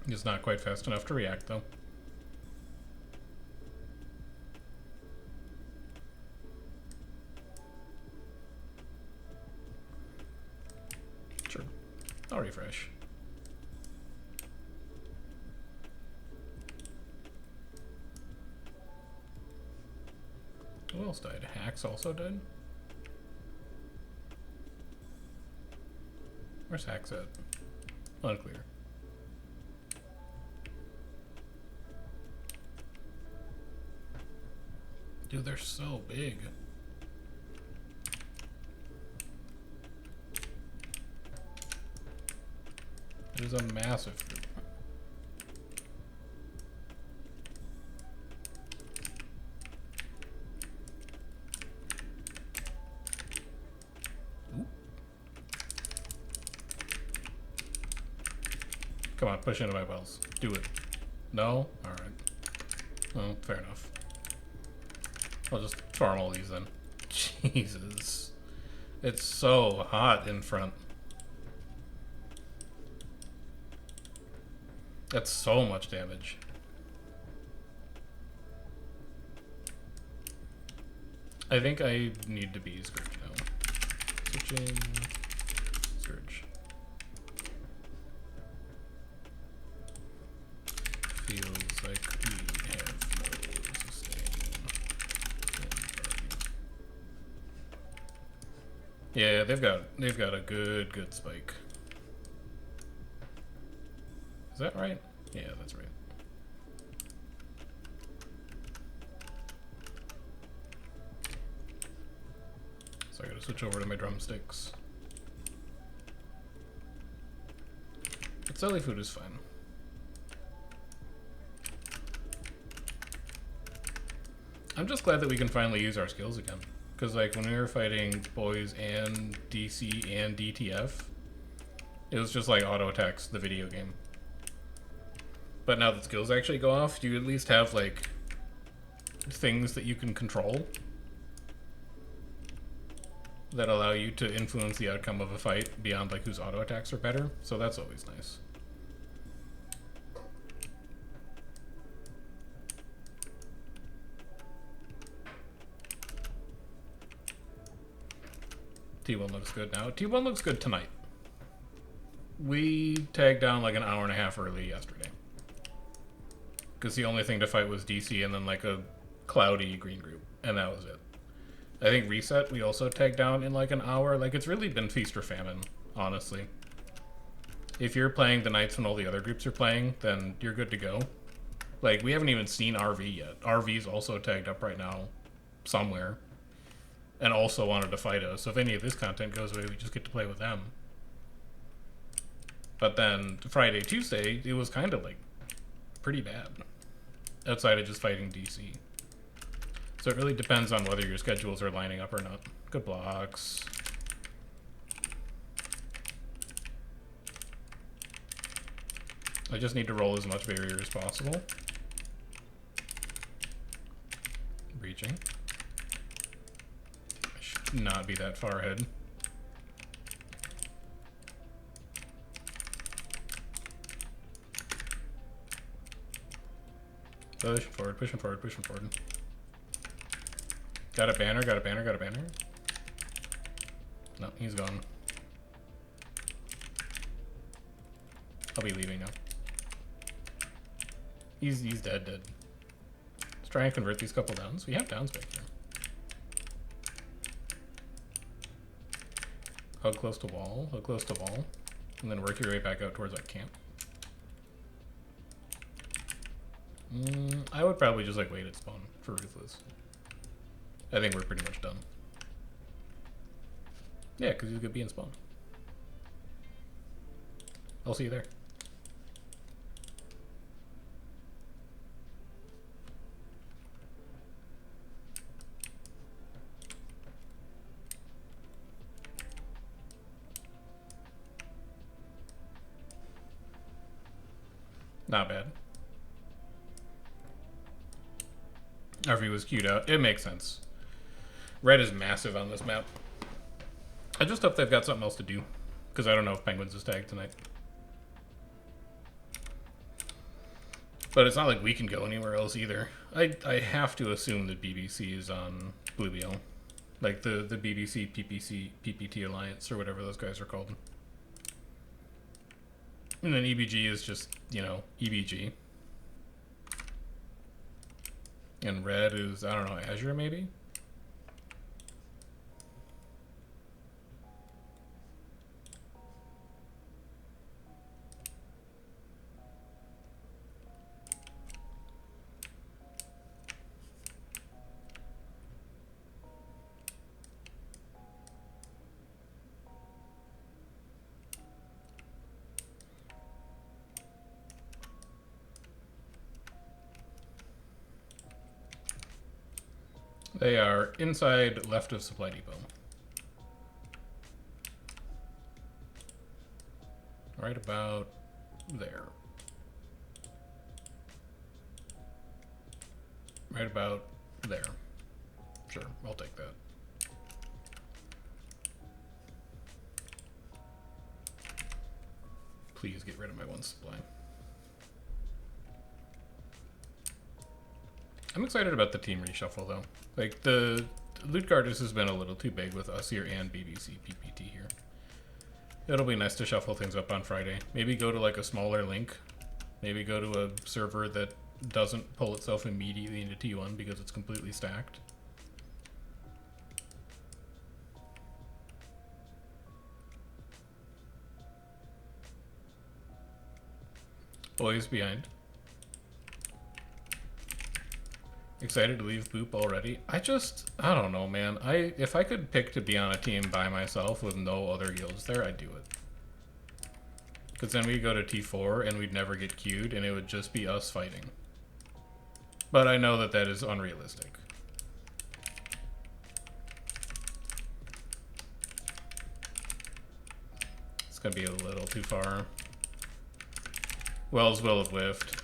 S1: It's not quite fast enough to react, though. I'll refresh. Who else died? Hacks also died? Where's Hacks at? Unclear. Dude, they're so big. It is a massive group. Come on, push into my wells. Do it. No? Alright. Well, fair enough. I'll just farm all these then. Jesus. It's so hot in front. That's so much damage. I think I need to be Scourge now. Switching. Scourge. Feels like we have no sustain. Yeah, they've got a good spike. Is that right? Yeah, that's right. So I gotta switch over to my drumsticks. But silly food is fine. I'm just glad that we can finally use our skills again. Because like when we were fighting boys and DC and DTF, it was just like auto attacks, the video game. But now that skills actually go off, you at least have like things that you can control that allow you to influence the outcome of a fight beyond like whose auto attacks are better. So that's always nice. T1 looks good now. T1 looks good tonight. We tagged down like an hour and a half early yesterday. Because the only thing to fight was DC and then like a cloudy green group. And that was it. I think Reset we also tagged down in like an hour. Like it's really been feast or famine, honestly. If you're playing the nights when all the other groups are playing, then you're good to go. Like we haven't even seen RV yet. RV's also tagged up right now somewhere. And also wanted to fight us. So if any of this content goes away, we just get to play with them. But then Friday, Tuesday, it was kind of like pretty bad. Outside of just fighting DC. So it really depends on whether your schedules are lining up or not. Good blocks. I just need to roll as much barrier as possible. Breaching. I should not be that far ahead. Pushing forward, pushing forward, pushing forward. Got a banner, got a banner, got a banner. No, he's gone. I'll be leaving now. He's dead. Let's try and convert these couple downs. We have downs back there. Hug close to wall, and then work your way back out towards that camp. I would probably just like wait at spawn for Ruthless. I think we're pretty much done. Yeah, because you could be in spawn. I'll see you there. Not bad. RV was queued out. It makes sense. Red is massive on this map. I just hope they've got something else to do. Because I don't know if Penguins is tagged tonight. But it's not like we can go anywhere else either. I have to assume that BBC is on Bluebeal. Like the BBC, PPC, PPT Alliance, or whatever those guys are called. And then EBG is just, you know, EBG. And red is, I don't know, Azure maybe? They are inside left of supply depot. Right about there. Right about there. Sure, I'll take that. Please get rid of my one supply. I'm excited about the team reshuffle though. Like the loot Gardas has been a little too big with us here and BBC PPT here. It'll be nice to shuffle things up on Friday. Maybe go to like a smaller link. Maybe go to a server that doesn't pull itself immediately into T1 because it's completely stacked. Boys behind. Excited to leave Boop already? I don't know, man. If I could pick to be on a team by myself with no other guilds there, I'd do it. Because then we'd go to T4 and we'd never get queued and it would just be us fighting. But I know that that is unrealistic. It's going to be a little too far. Wells will have whiffed.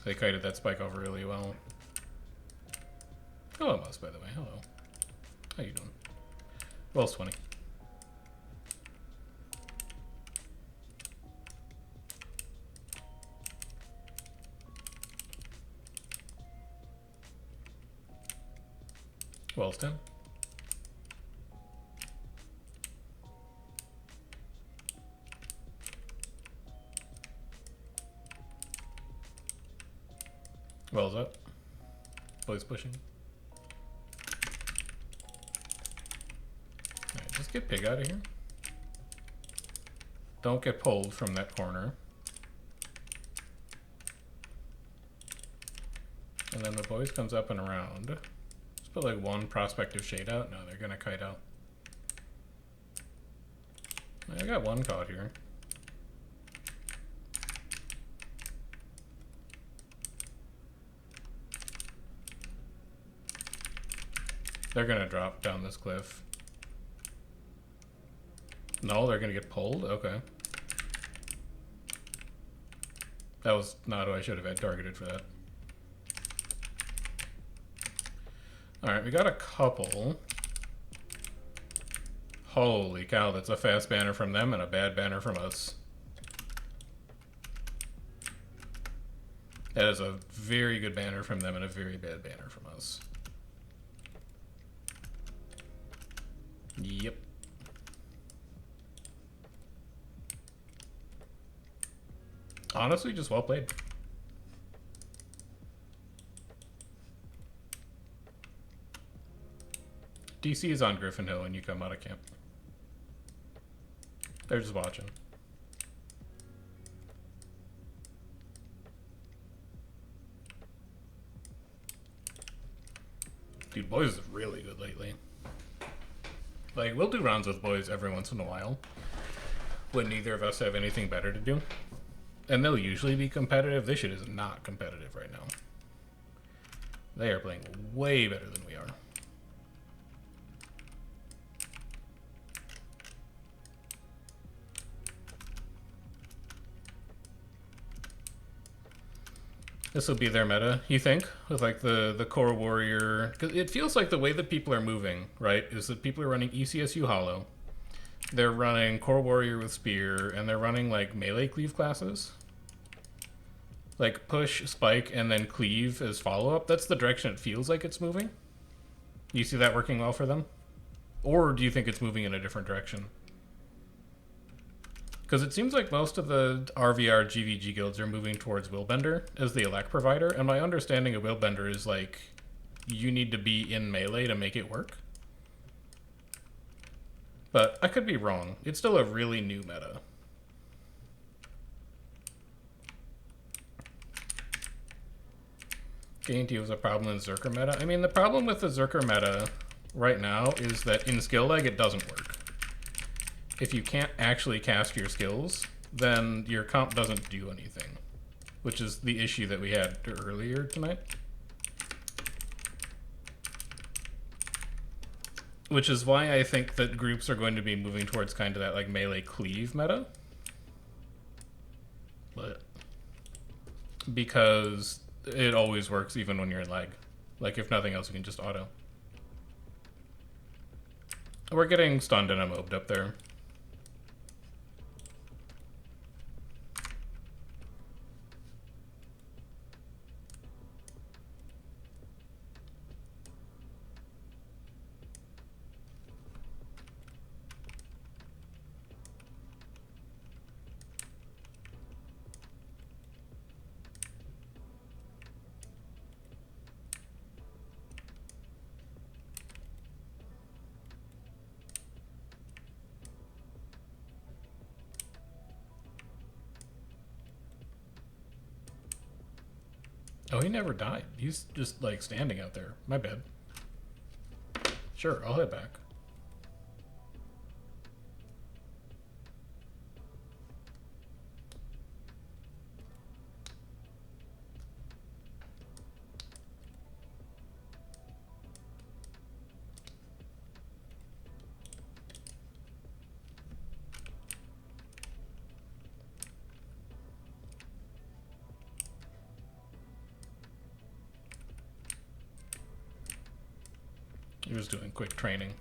S1: They kited that spike off really well. Hello, Mouse, by the way. Hello. How you doing? Wells 20. Wells 10. Wells up. Boys pushing. Alright, just get Pig out of here. Don't get pulled from that corner. And then the boys comes up and around. Let's put like one prospective shade out. No, they're gonna kite out. I got one caught here. They're gonna drop down this cliff. No, they're gonna get pulled? Okay. That was not who I should have had targeted for that. Alright, we got a couple. Holy cow, that's a fast banner from them and a bad banner from us. That is a very good banner from them and a very bad banner from us. Yep. Honestly, just well played. DC is on Griffin Hill when you come out of camp. They're just watching. Dude, boys is really good lately. Like, we'll do rounds with boys every once in a while when neither of us have anything better to do. And they'll usually be competitive. This shit is not competitive right now. They are playing way better than we are. This will be their meta, you think? With like the core warrior. Because it feels like the way that people are moving, right, is that people are running ECSU Hollow. They're running core warrior with spear, and they're running like melee cleave classes. Like push, spike, and then cleave as follow-up. That's the direction it feels like it's moving. You see that working well for them? Or do you think it's moving in a different direction? Because it seems like most of the RVR GVG guilds are moving towards Willbender as the elect provider, and my understanding of Willbender is like you need to be in melee to make it work. But I could be wrong. It's still a really new meta. Gainty was a problem in Zerker meta. I mean, the problem with the Zerker meta right now is that in skill lag it doesn't work. If you can't actually cast your skills, then your comp doesn't do anything, which is the issue that we had earlier tonight. Which is why I think that groups are going to be moving towards kind of that like melee cleave meta. But because it always works even when you're in lag. Like if nothing else, you can just auto. We're getting stunned and mobbed up there. Oh, he never died. He's just, like, standing out there. My bad. Sure, I'll head back. He was doing quick training.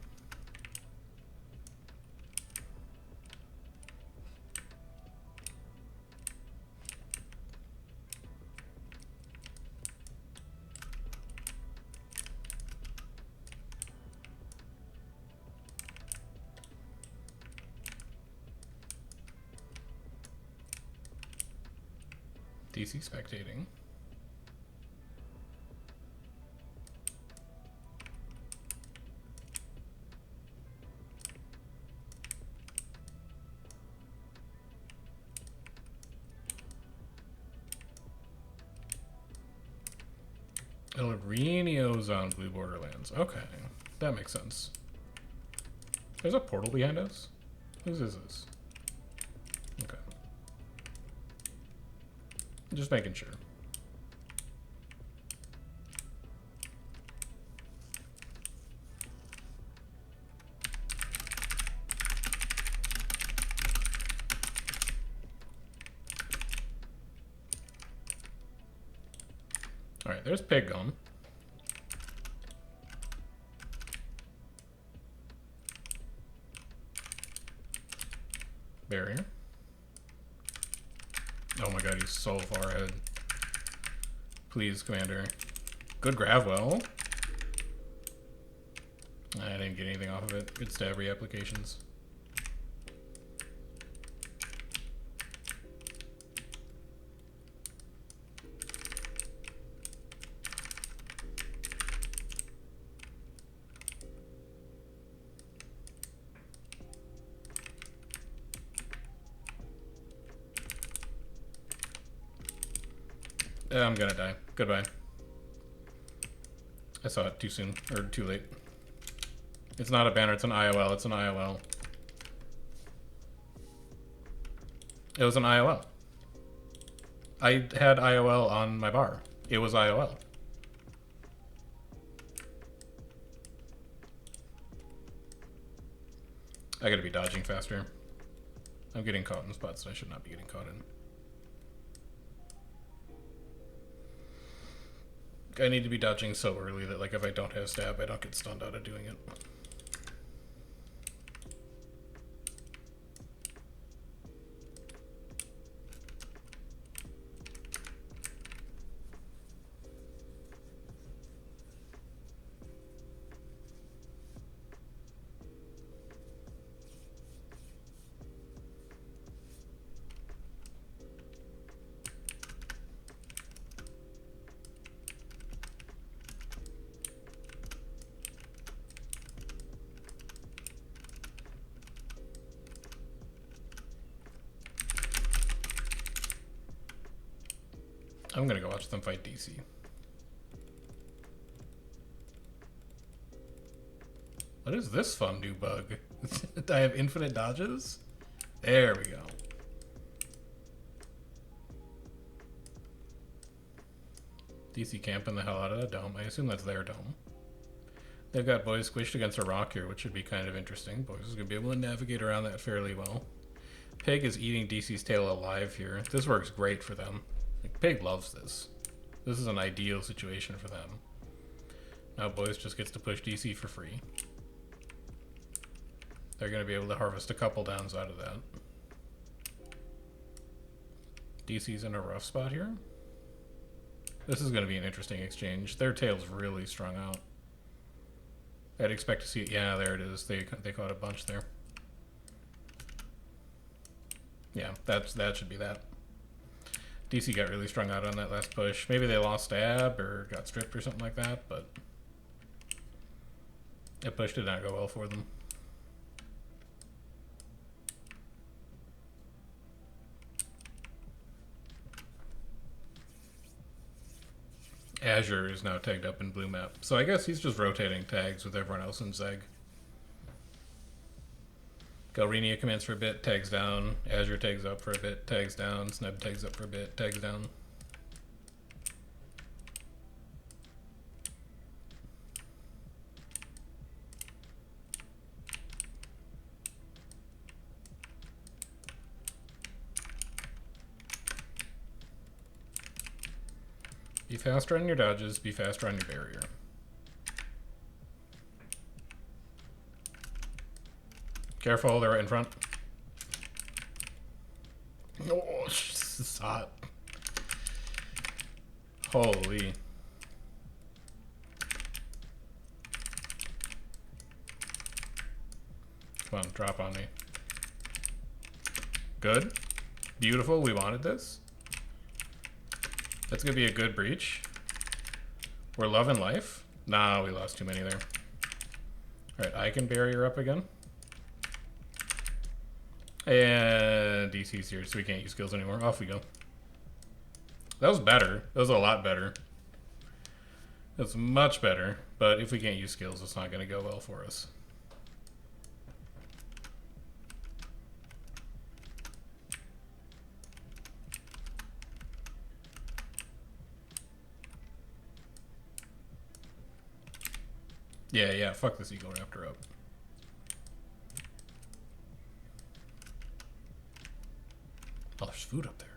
S1: DC spectating. El Reno's on Blue Borderlands. Okay, that makes sense. There's a portal behind us? Whose is this? Okay. Just making sure. Alright, there's Pig gone. Barrier. Oh my god, he's so far ahead. Please, Commander. Good Gravwell. I didn't get anything off of it. Good stab reapplications. I'm gonna die. Goodbye. I saw it too soon, or too late. It's not a banner, it's an IOL, it's an IOL. It was an IOL. I had IOL on my bar. It was IOL. I gotta be dodging faster. I'm getting caught in spots that I should not be getting caught in. I need to be dodging so early that, like, if I don't have stab, I don't get stunned out of doing it. I'm gonna go watch them fight DC. What is this fun new bug? I have infinite dodges? There we go. DC camping the hell out of that dome. I assume that's their dome. They've got boys squished against a rock here, which should be kind of interesting. Boys is going to be able to navigate around that fairly well. Pig is eating DC's tail alive here. This works great for them. Like, Pig loves this. This is an ideal situation for them. Now boys just gets to push DC for free. They're going to be able to harvest a couple downs out of that. DC's in a rough spot here. This is going to be an interesting exchange. Their tail's really strung out. I'd expect to see it. Yeah, there it is. They caught a bunch there. Yeah, that should be that. DC got really strung out on that last push. Maybe they lost stab or got stripped or something like that, but that push did not go well for them. Azure is now tagged up in blue map. So I guess he's just rotating tags with everyone else in Zeg. Galrenia commands for a bit, tags down. Azure tags up for a bit, tags down. Snub tags up for a bit, tags down. Be faster on your dodges, be faster on your barrier. Careful, they're right in front. Oh, this is hot. Holy. Come on, drop on me. Good. Beautiful, we wanted this. That's gonna be a good breach. We're loving life. Nah, we lost too many there. Alright, I can barrier up again. And DC's here, so we can't use skills anymore. Off we go. That was better. That was a lot better. That's much better. But if we can't use skills, it's not gonna go well for us. Yeah, fuck this Eagle Raptor up. Oh, there's food up there.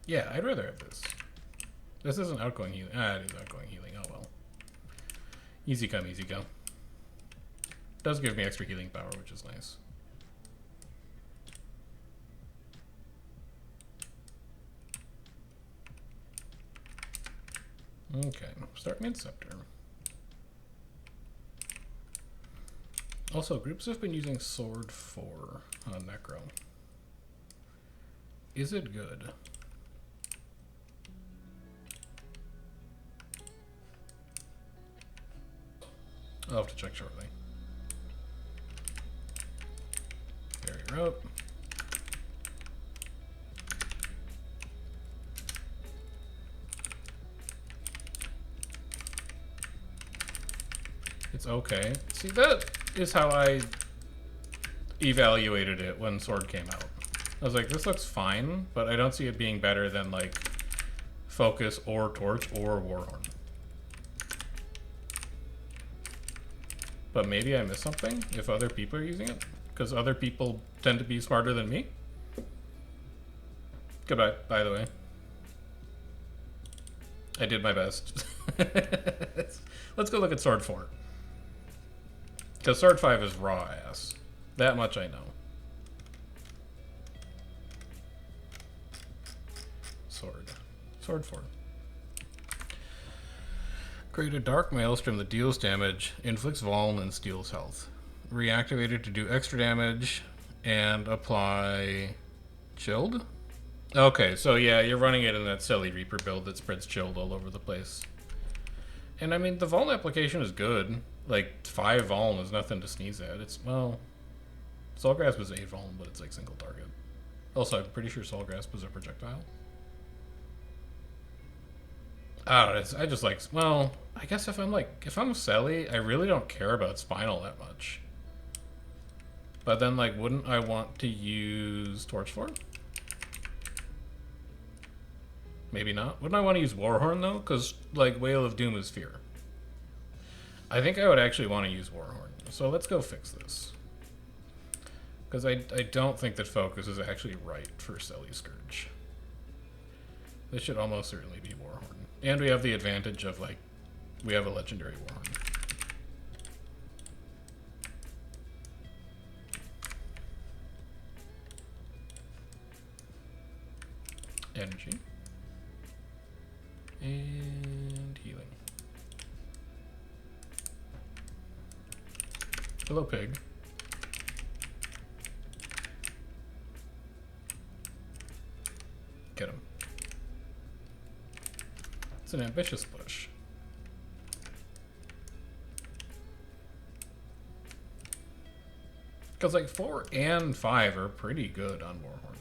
S1: Yeah, I'd rather have this. This isn't outgoing healing. Ah, it is outgoing healing. Oh well. Easy come, easy go. Does give me extra healing power, which is nice. Okay, start mid-scepter. Also, groups have been using Sword 4 on Necro. Is it good? I'll have to check shortly. Barrier up. It's okay. See, that is how I evaluated it when Sword came out. I was like, this looks fine, but I don't see it being better than, like, Focus or Torch or Warhorn. But maybe I missed something if other people are using it, because other people tend to be smarter than me. Goodbye, by the way. I did my best. Let's go look at Sword 4. Because Sword 5 is raw ass. That much I know. Sword 4. Create a Dark Maelstrom that deals damage, inflicts Vuln, and steals health. Reactivate it to do extra damage, and apply Chilled? Okay, so yeah, you're running it in that silly Reaper build that spreads Chilled all over the place. And I mean, the Vuln application is good. Like, 5 Vuln is nothing to sneeze at. It's, well, Soul Grasp is 8 vuln, but it's like single target. Also, I'm pretty sure Soul Grasp is a projectile. I don't know, I just like, well, I guess if I'm Selly, I really don't care about Spinal that much. But then, like, wouldn't I want to use Torchform? Maybe not. Wouldn't I want to use Warhorn, though? Because, like, Whale of Doom is Fear. I think I would actually want to use Warhorn. So let's go fix this. Because I don't think that Focus is actually right for Selly Scourge. This should almost certainly be Warhorn. And we have the advantage of, like, we have a legendary Warhorn. Energy. And healing. Hello, pig. Get him. It's an ambitious push. Because like 4 and 5 are pretty good on Warhorn.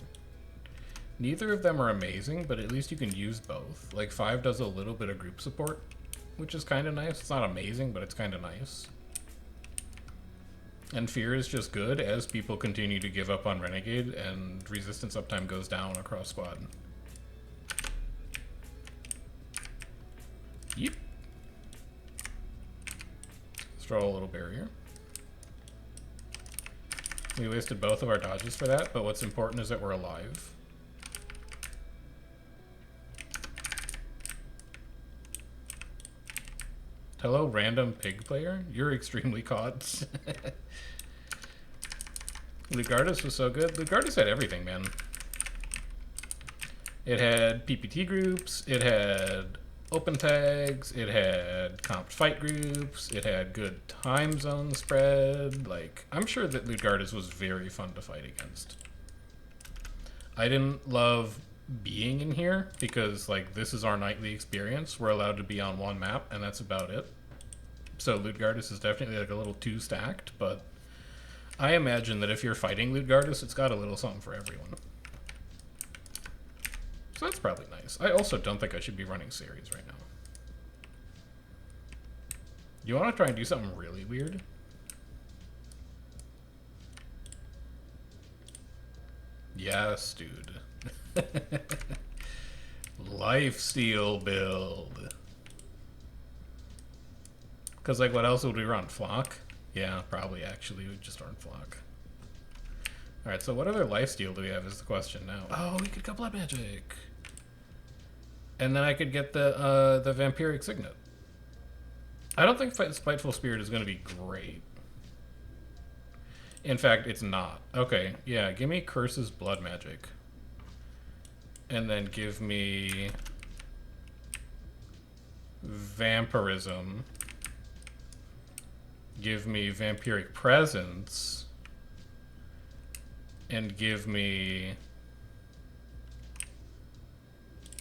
S1: Neither of them are amazing, but at least you can use both. Like 5 does a little bit of group support, which is kind of nice. It's not amazing, but it's kind of nice. And Fear is just good as people continue to give up on Renegade and resistance uptime goes down across squad. Yep. Let's throw a little barrier. We wasted both of our dodges for that, but what's important is that we're alive. Hello, random pig player. You're extremely caught. Lugardus was so good. Lugardus had everything, man. It had PPT groups, it had open tags, it had comped fight groups, it had good time zone spread. Like, I'm sure that Lugardus was very fun to fight against. I didn't love being in here because, like, this is our nightly experience. We're allowed to be on one map, and that's about it. So Lugardus is definitely, like, a little too stacked, but I imagine that if you're fighting Lugardus, it's got a little something for everyone. So that's probably nice. I also don't think I should be running series right now. You want to try and do something really weird? Yes, dude. Lifesteal build. Because, like, what else would we run? Flock? Yeah, probably, actually. We'd just run Flock. Alright, so what other lifesteal do we have is the question now. Oh, we could go Blood Magic. And then I could get the Vampiric Signet. I don't think Spiteful Spirit is going to be great. In fact, it's not. Okay, yeah, give me Curse's Blood Magic. And then give me Vampirism. Give me Vampiric Presence. And give me...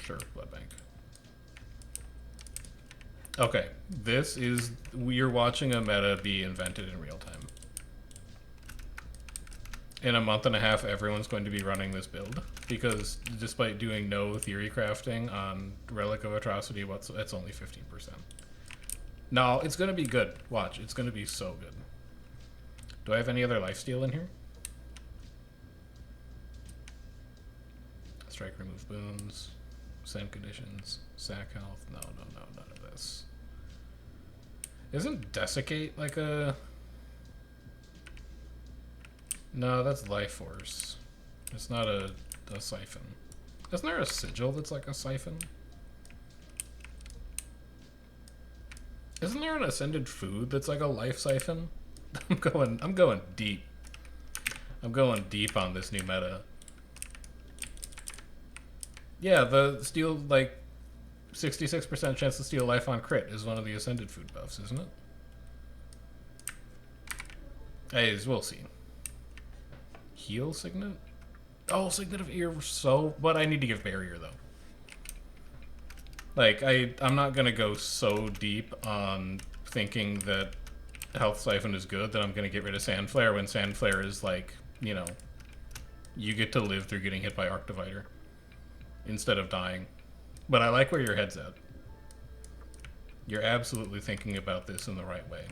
S1: Sure, Blood Bank. Okay, this is... We're watching a meta be invented in real time. In a month and a half, everyone's going to be running this build. Because despite doing no theory crafting on Relic of Atrocity, it's only 15%. No, it's going to be good. Watch, it's going to be so good. Do I have any other lifesteal in here? Strike, remove boons, send conditions, sack health. No, none of this. Isn't Desiccate like a... No, that's Life Force. It's not a siphon. Isn't there a sigil that's like a siphon? Isn't there an ascended food that's like a life siphon? I'm going deep. I'm going deep on this new meta. Yeah, the steal, like, 66% chance to steal life on crit is one of the ascended food buffs, isn't it? Hey, we'll see. Heal Signet? Oh, Signet of Ear, so... But I need to give Barrier, though. Like, I'm not gonna go so deep on thinking that Health Siphon is good that I'm gonna get rid of Sand Flare when Sand Flare is, like, you know, you get to live through getting hit by Arc Divider instead of dying. But I like where your head's at. You're absolutely thinking about this in the right way.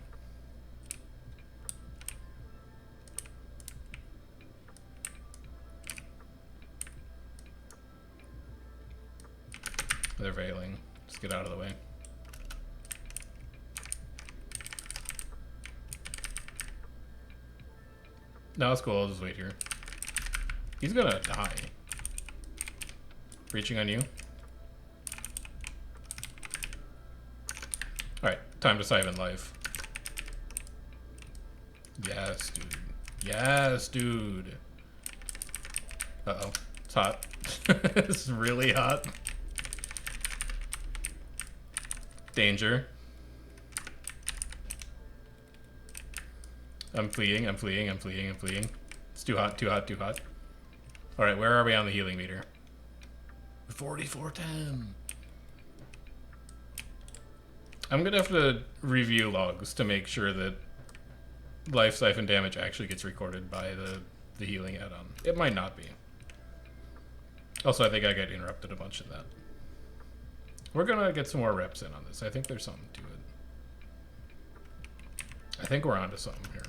S1: They're veiling. Just get out of the way. No, it's cool. I'll just wait here. He's gonna die. Reaching on you. Alright, time to Siphon life. Yes, dude. Yes, dude. Uh-oh. It's hot. It's really hot. Danger. I'm fleeing, I'm fleeing, I'm fleeing, I'm fleeing. It's too hot, too hot, too hot. Alright, where are we on the healing meter? 4410. I'm gonna have to review logs to make sure that life siphon damage actually gets recorded by the healing add-on. It might not be. Also, I think I got interrupted a bunch of that. We're gonna get some more reps in on this. I think there's something to it. I think we're onto something here.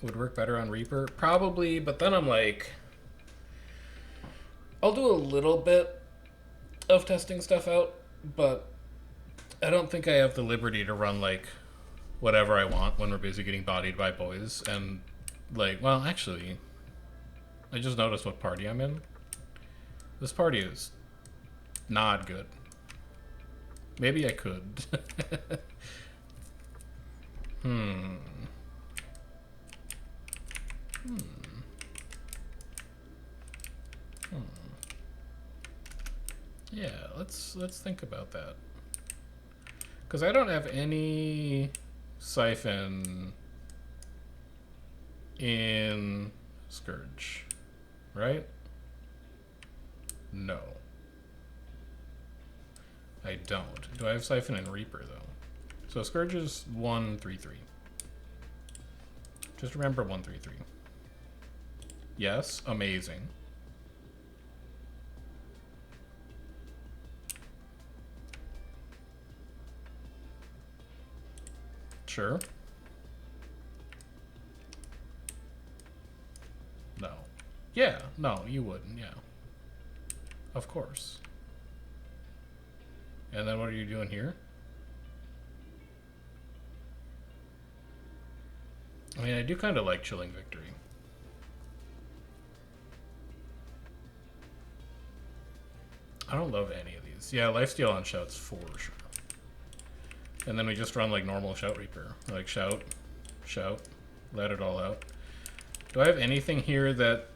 S1: Would work better on Reaper? Probably, but then I'm like, I'll do a little bit of testing stuff out, but I don't think I have the liberty to run like whatever I want when we're busy getting bodied by boys. And like, well, actually, I just noticed what party I'm in. This party is not good. Maybe I could. Yeah, let's think about that. Because I don't have any siphon in Scourge, right? No. I don't. Do I have siphon in Reaper, though? So Scourge is 133. Just remember 133. Yes, amazing. Sure. No. Yeah, no, you wouldn't, yeah. Of course. And then what are you doing here? I mean, I do kind of like Chilling Victory. I don't love any of these. Yeah, lifesteal on shouts for sure. And then we just run like normal Shout Reaper. Like shout, shout, let it all out. Do I have anything here that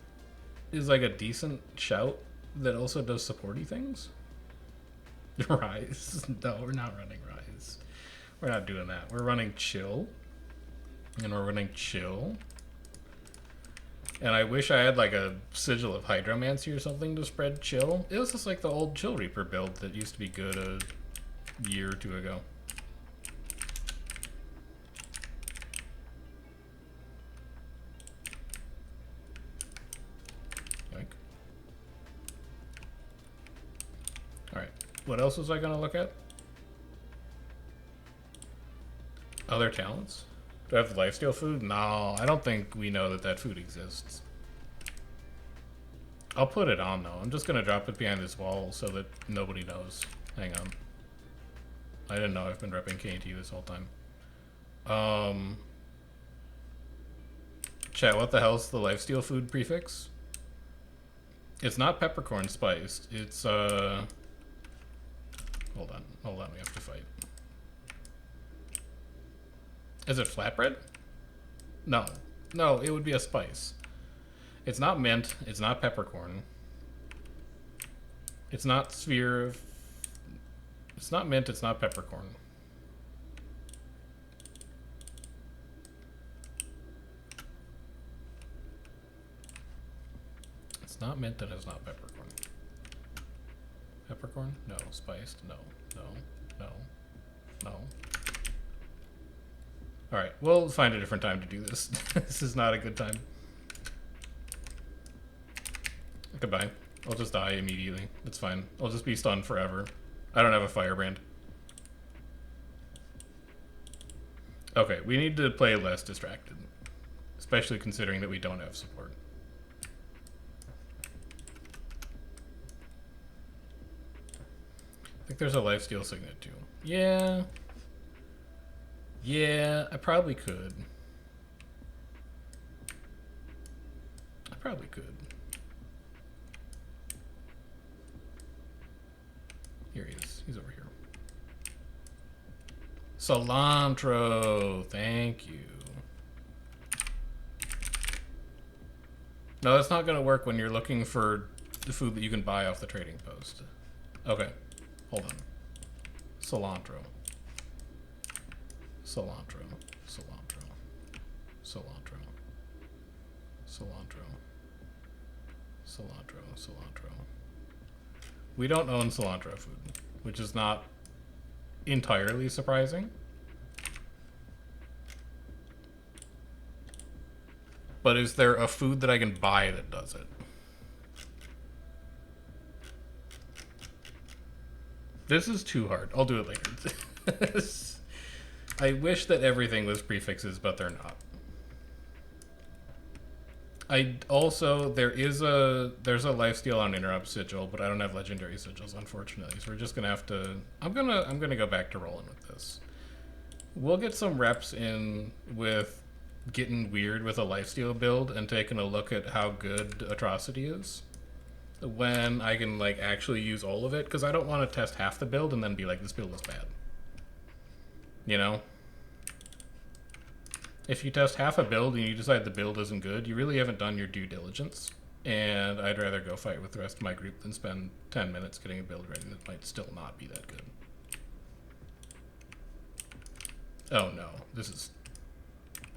S1: is like a decent shout that also does supporty things? Rise? No, we're not running Rise. We're not doing that. We're running Chill. And we're running Chill. And I wish I had like a Sigil of Hydromancy or something to spread Chill. It was just like the old Chill Reaper build that used to be good a year or two ago. Alright, what else was I going to look at? Other talents? Do I have the lifesteal food? No, I don't think we know that that food exists. I'll put it on though. I'm just going to drop it behind this wall so that nobody knows. Hang on. I didn't know I've been repping KT this whole time. Chat, what the hell's the lifesteal food prefix? It's not peppercorn spiced. It's, Hold on, we have to fight. Is it flatbread? No. No, it would be a spice. It's not mint, it's not peppercorn. It's not sphere of... It's not mint, it's not peppercorn. It's not mint and it's not peppercorn. Peppercorn? No. Spiced? No. No. No. No. Alright, we'll find a different time to do this. This is not a good time. Goodbye. I'll just die immediately. It's fine. I'll just be stunned forever. I don't have a firebrand. Okay, we need to play less distracted. Especially considering that we don't have support. I think there's a lifesteal signet too. Yeah. Yeah, I probably could. I probably could. Here he is. He's over here. Cilantro. Thank you. No, that's not going to work when you're looking for the food that you can buy off the trading post. Okay. Hold on. Cilantro. Cilantro. Cilantro. Cilantro. Cilantro. Cilantro. Cilantro. We don't own cilantro food, which is not entirely surprising. But is there a food that I can buy that does it? This is too hard. I'll do it later. I wish that everything was prefixes, but they're not. There's a lifesteal on interrupt sigil, but I don't have legendary sigils, unfortunately. So we're just gonna have to. I'm gonna go back to rolling with this. We'll get some reps in with getting weird with a lifesteal build and taking a look at how good atrocity is when I can like actually use all of it, because I don't want to test half the build and then be like, this build is bad. You know? If you test half a build and you decide the build isn't good, you really haven't done your due diligence. And I'd rather go fight with the rest of my group than spend 10 minutes getting a build ready that might still not be that good. Oh no, this is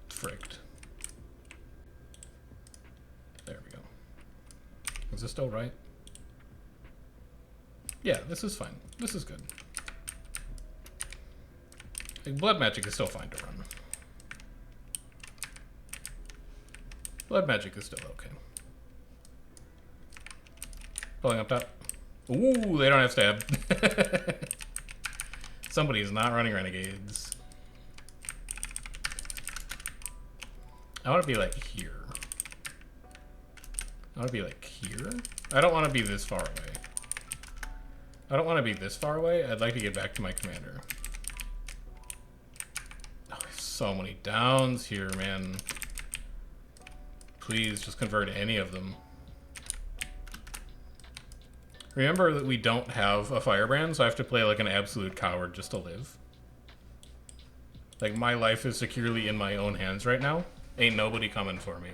S1: fricked. There we go. Is this still right? Yeah, this is fine. This is good. Like, blood magic is still fine to run. Blood magic is still okay. Pulling up top. Ooh, they don't have stab. Somebody is not running renegades. I want to be like here. I want to be like here. I don't want to be this far away. I don't want to be this far away. I'd like to get back to my commander. Oh, there's so many downs here, man. Please just convert any of them. Remember that we don't have a firebrand, so I have to play like an absolute coward just to live. Like, my life is securely in my own hands right now. Ain't nobody coming for me.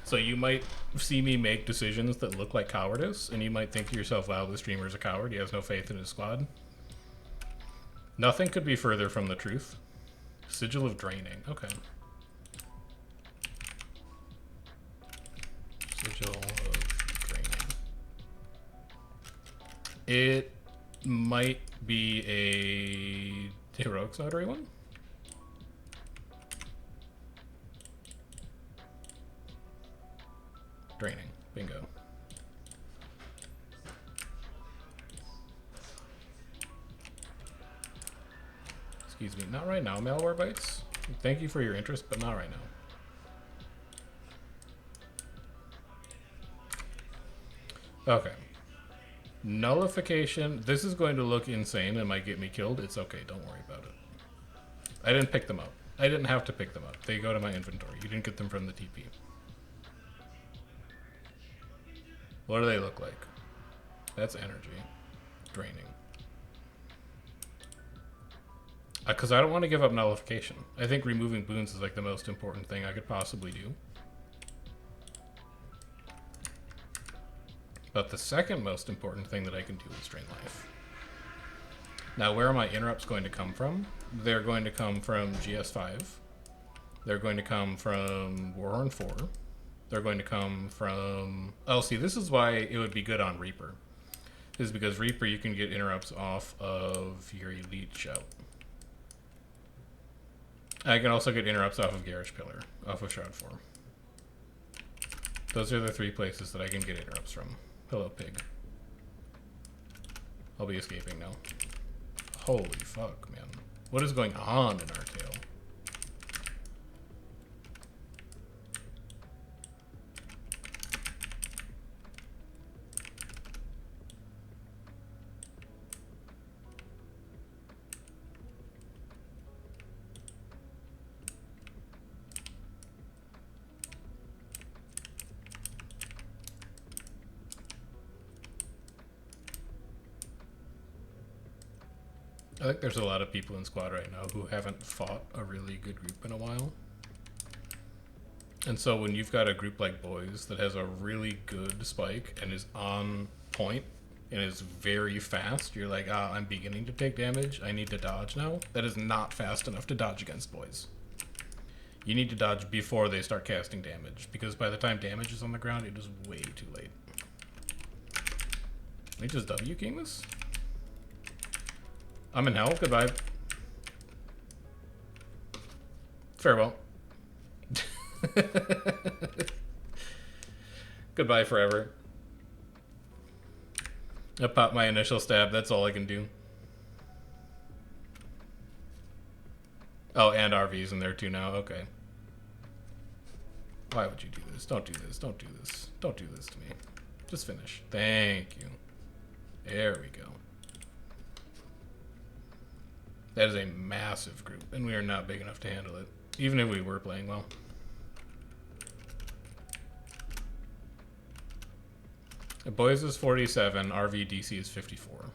S1: So you might see me make decisions that look like cowardice, and you might think to yourself, wow, this streamer's a coward. He has no faith in his squad. Nothing could be further from the truth. Sigil of Draining. Okay. Sigil of Draining. It might be a Heroic Notary one? Draining. Bingo. Excuse me. Not right now, Malware Bites. Thank you for your interest, but not right now. Okay. Nullification. This is going to look insane and might get me killed. It's okay. Don't worry about it. I didn't pick them up. I didn't have to pick them up. They go to my inventory. You didn't get them from the TP. What do they look like? That's energy. Draining. Because I don't want to give up nullification. I think removing boons is like the most important thing I could possibly do. But the second most important thing that I can do is drain life. Now, where are my interrupts going to come from? They're going to come from GS5. They're going to come from Warhorn 4. They're going to come from... Oh, see, this is why it would be good on Reaper. This is because Reaper, you can get interrupts off of your elite shout. I can also get interrupts off of Garage Pillar, off of Shroud 4. Those are the 3 places that I can get interrupts from. Hello, pig. I'll be escaping now. Holy fuck, man. What is going on in our tail? I think there's a lot of people in squad right now who haven't fought a really good group in a while. And so when you've got a group like Boys that has a really good spike and is on point and is very fast, you're like, ah, I'm beginning to take damage. I need to dodge now. That is not fast enough to dodge against Boys. You need to dodge before they start casting damage, because by the time damage is on the ground, it is way too late. Let me just W king this. I'm in hell. Goodbye. Farewell. Goodbye forever. I popped my initial stab. That's all I can do. Oh, and RV's in there too now. Okay. Why would you do this? Don't do this. Don't do this. Don't do this to me. Just finish. Thank you. There we go. That is a massive group, and we are not big enough to handle it, even if we were playing well. Boys is 47, RV DC is 54.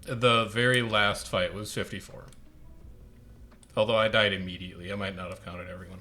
S1: The very last fight was 54. Although I died immediately, I might not have counted everyone.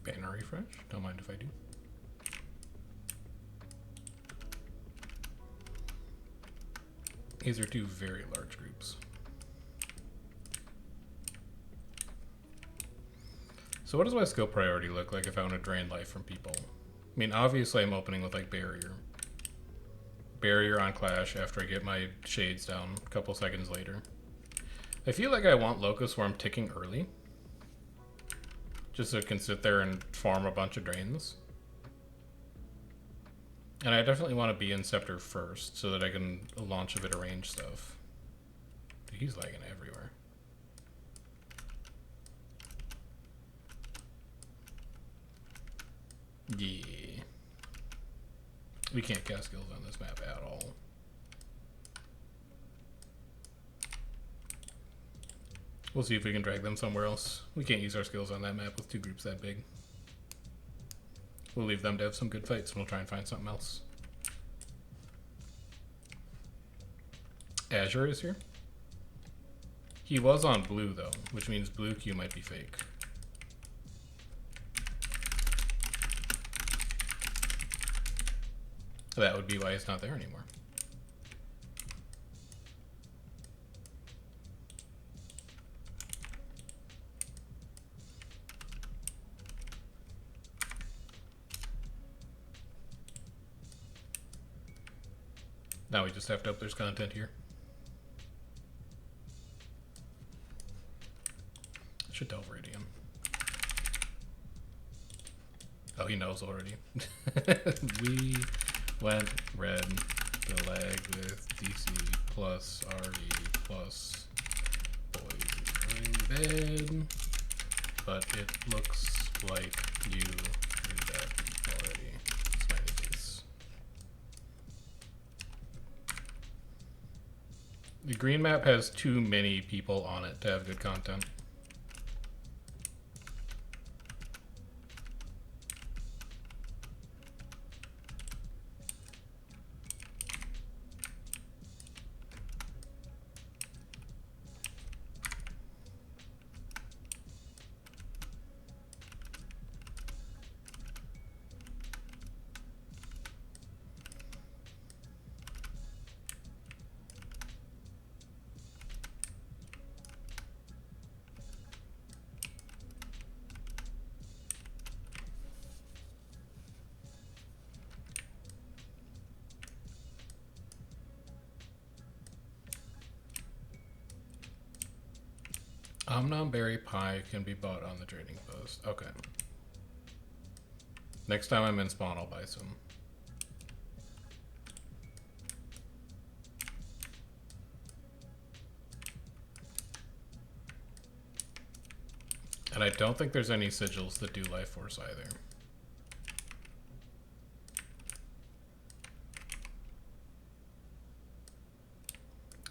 S1: Banner refresh, don't mind if I do. These are 2 very large groups. So what does my skill priority look like if I want to drain life from people? I mean, obviously I'm opening with like barrier. Barrier on Clash after I get my shades down a couple seconds later. I feel like I want Locust where I'm ticking early. Just so it can sit there and farm a bunch of drains. And I definitely want to be in Scepter first so that I can launch a bit of range stuff. Dude, he's lagging everywhere. Yeah. We can't cast skills on this map at all. We'll see if we can drag them somewhere else. We can't use our skills on that map with 2 groups that big. We'll leave them to have some good fights and we'll try and find something else. Azure is here. He was on blue though, which means blue Q might be fake. That would be why it's not there anymore. Now we just have to hope there's content here. Should tell Viridian. Oh, he knows already. We went red the lag with DC plus RE plus boys red, but it looks like you knew that already. Smiley face. The green map has too many people on it to have good content. Berry Pie can be bought on the trading post. Okay. Next time I'm in spawn, I'll buy some. And I don't think there's any sigils that do Life Force either.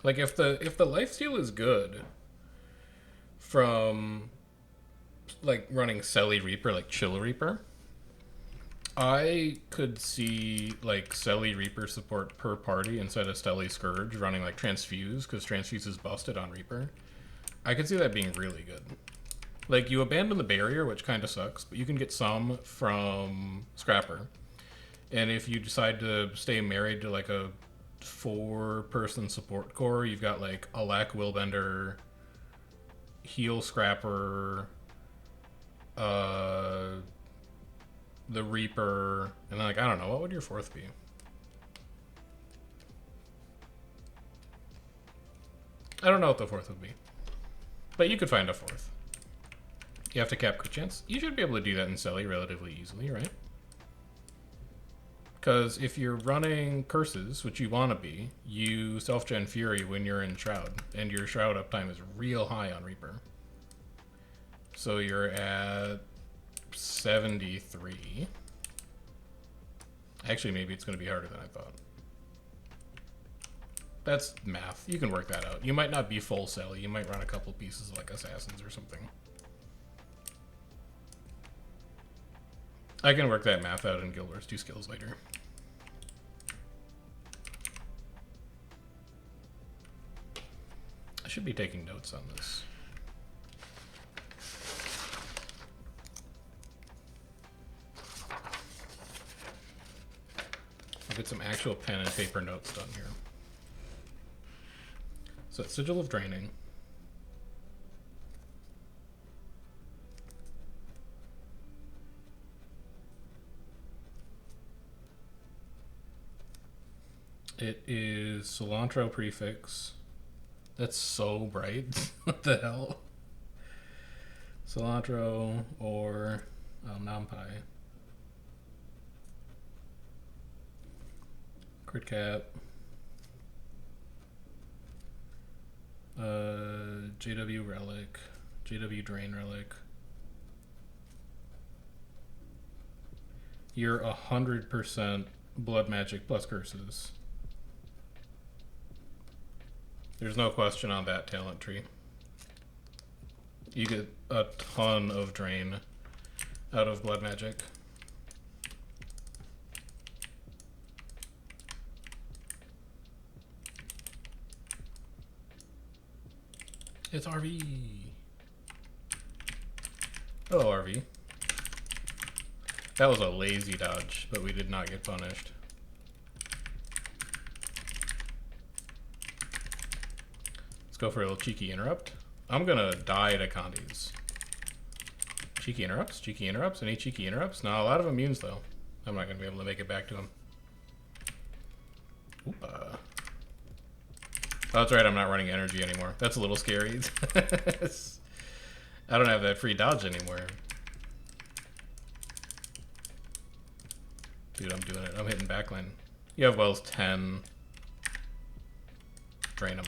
S1: Like if the lifesteal is good from like running Selly Reaper, like Chill Reaper, I could see like Selly Reaper support per party instead of Stelly Scourge running like Transfuse, because Transfuse is busted on Reaper. I could see that being really good. Like, you abandon the barrier, which kind of sucks, but you can get some from Scrapper. And if you decide to stay married to like a 4-person support core, you've got like Alack Willbender, Heal Scrapper, the Reaper, and then like, I don't know, what would your 4th be? I don't know what the 4th would be. But you could find a 4th. You have to cap crit chance. You should be able to do that in Selly relatively easily, right? Because if you're running curses, which you want to be, you self-gen Fury when you're in Shroud, and your Shroud uptime is real high on Reaper. So you're at 73. Actually, maybe it's going to be harder than I thought. That's math. You can work that out. You might not be full Selly. You might run a couple pieces like Assassins or something. I can work that math out in Guild Wars 2 skills later. I should be taking notes on this. I'll get some actual pen and paper notes done here. So it's Sigil of Draining. It is cilantro prefix. That's so bright. What the hell? Cilantro or Nampai. Crit cap. JW relic. JW drain relic. You're 100% blood magic plus curses. There's no question on that talent tree. You get a ton of drain out of blood magic. It's RV. Hello, RV. That was a lazy dodge, but we did not get punished. Let's go for a little cheeky interrupt. I'm gonna die to Condis. Cheeky interrupts? Cheeky interrupts? Any cheeky interrupts? No, a lot of immunes though. I'm not gonna be able to make it back to him. Oopa. Oh, that's right, I'm not running energy anymore. That's a little scary. I don't have that free dodge anymore. Dude, I'm doing it. I'm hitting backline. You have Wells 10. Drain him.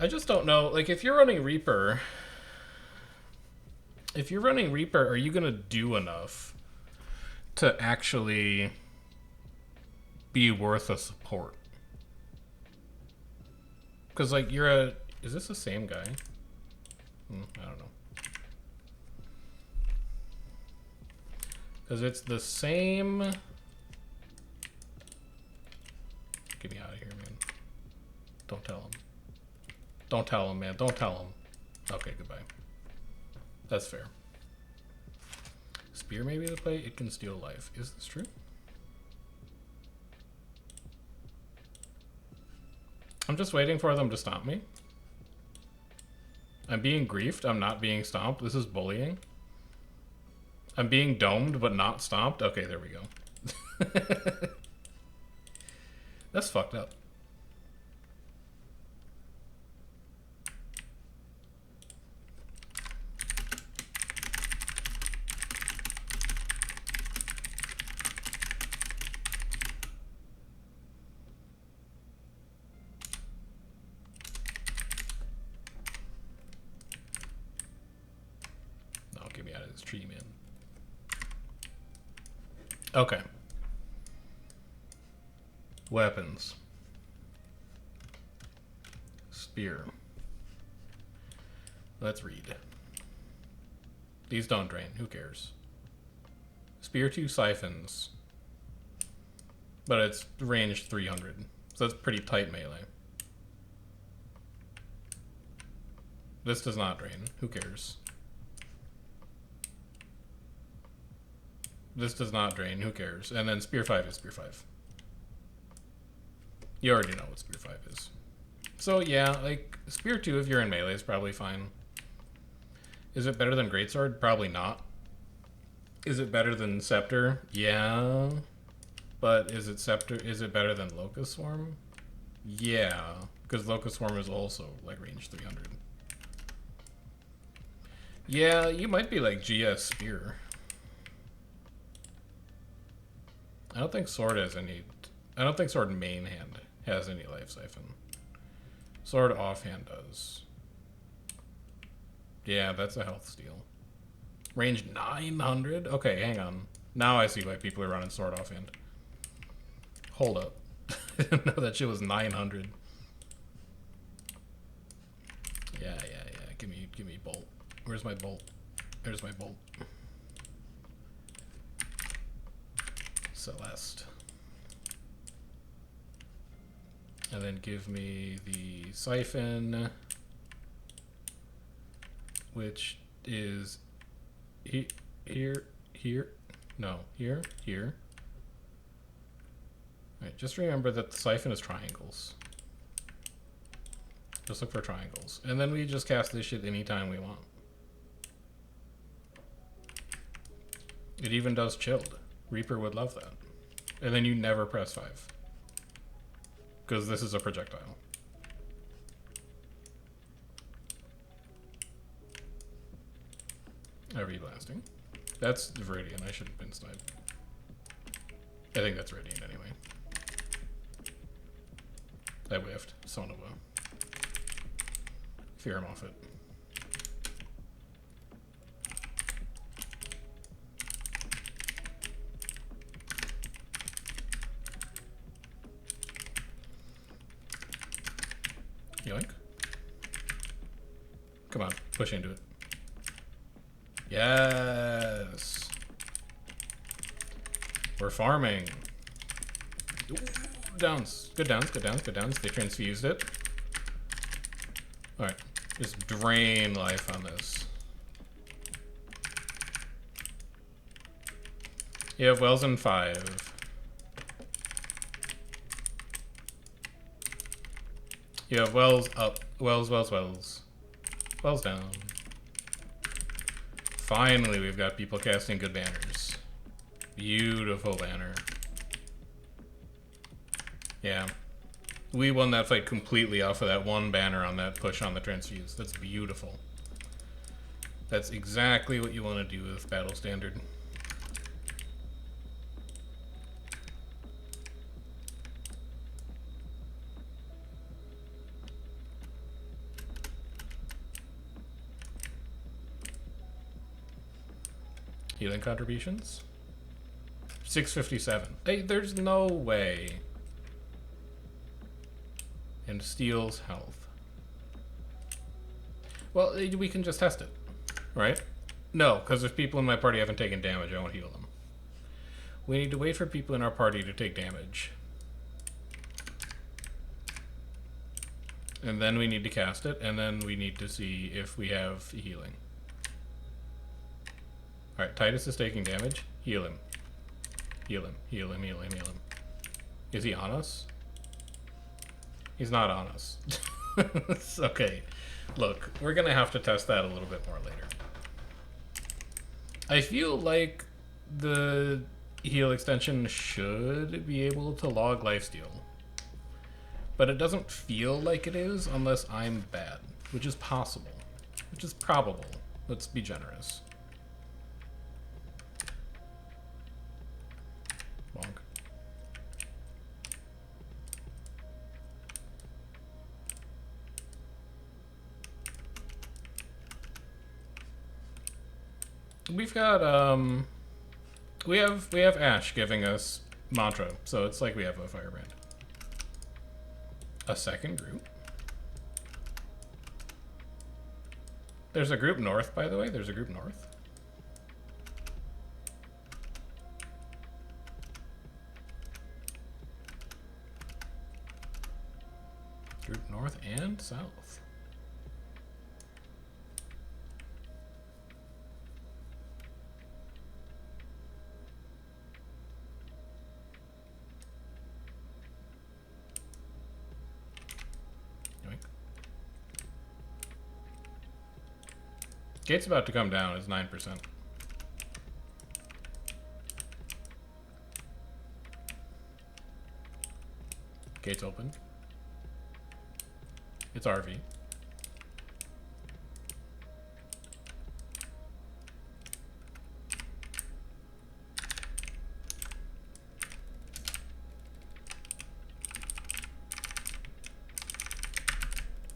S1: I just don't know. Like, if you're running Reaper... If you're running Reaper, are you going to do enough to actually be worth a support? Because, like, you're a... Is this the same guy? I don't know. Because it's the same... Get me out of here, man. Don't tell him. Don't tell him, man. Don't tell him. Okay, goodbye. That's fair. Spear maybe to play? It can steal life. Is this true? I'm just waiting for them to stomp me. I'm being griefed. I'm not being stomped. This is bullying. I'm being domed, but not stomped? Okay, there we go. That's fucked up. No, get me out of this tree, man. Okay. Weapons. Spear. Let's read. These don't drain. Who cares? Spear 2 siphons. But it's range 300. So that's pretty tight melee. This does not drain. Who cares? This does not drain. Who cares? And then Spear 5 is Spear 5. You already know what Spear 5 is. So yeah, like, Spear 2 if you're in melee is probably fine. Is it better than Greatsword? Probably not. Is it better than Scepter? Yeah. But is it better than Locust Swarm? Yeah. Because Locust Swarm is also, like, range 300. Yeah, you might be like GS Spear. I don't think Sword has any... I don't think Sword main hand has any life siphon. Sword offhand does. Yeah, that's a health steal. Range 900? Okay, hang on. Now I see why people are running Sword offhand. Hold up. I didn't know that shit was 900. Yeah. Give me bolt. Where's my bolt? There's my bolt. Celeste. And then give me the siphon, which is here. No, here. Alright, just remember that the siphon is triangles. Just look for triangles. And then we just cast this shit anytime we want. It even does chilled. Reaper would love that. And then you never press 5. Because this is a projectile. Reblasting. That's Viridian. I should have been sniped. I think that's Radiant anyway. I whiffed. Son of a... Fear him off it. Yoink. Come on, push into it. Yes! We're farming. Ooh, downs. Good downs. They transfused it. Alright, just drain life on this. You have Wells in 5. You have Wells up. Wells down. Finally, we've got people casting good banners. Beautiful banner. Yeah. We won that fight completely off of that one banner on that push on the transfuse. That's beautiful. That's exactly what you want to do with Battle Standard. Healing contributions? 657. Hey, there's no way. And steals health. Well, we can just test it, right? No, because if people in my party haven't taken damage, I won't heal them. We need to wait for people in our party to take damage. And then we need to cast it, and then we need to see if we have healing. Alright, Titus is taking damage. Heal him. Heal him. Is he on us? He's not on us. Okay. Look, we're gonna have to test that a little bit more later. I feel like the heal extension should be able to log lifesteal. But it doesn't feel like it is unless I'm bad, which is possible. Which is probable. Let's be generous. Bonk. We've got we have Ash giving us mantra, so it's like we have a firebrand. A second group. There's a group north, by the way. There's a group north. Group north and south. Gate's about to come down. It's 9%. Gate's open. It's RV.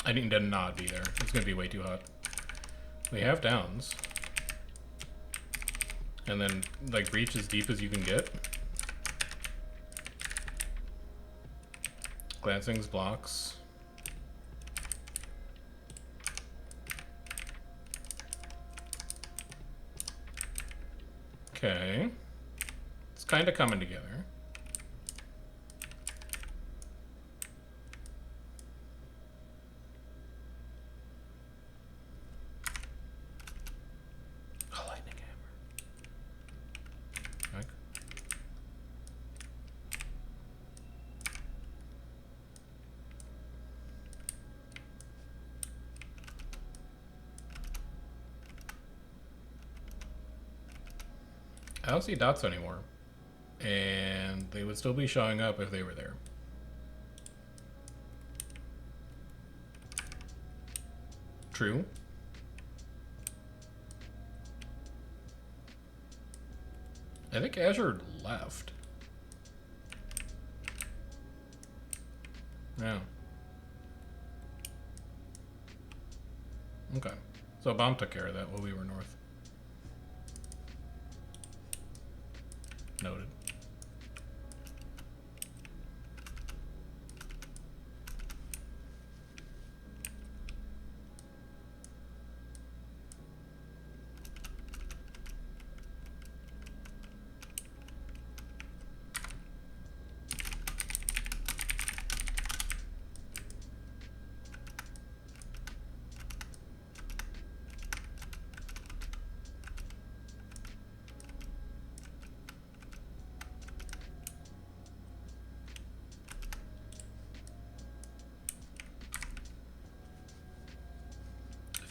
S1: I need to not be there. It's gonna be way too hot. We have downs. And then, like, reach as deep as you can get. Glancings, blocks. Okay. It's kind of coming together. I don't see dots anymore. And they would still be showing up if they were there. True. I think Azure left. Yeah. Okay. So Bomb took care of that while we were north. Noted.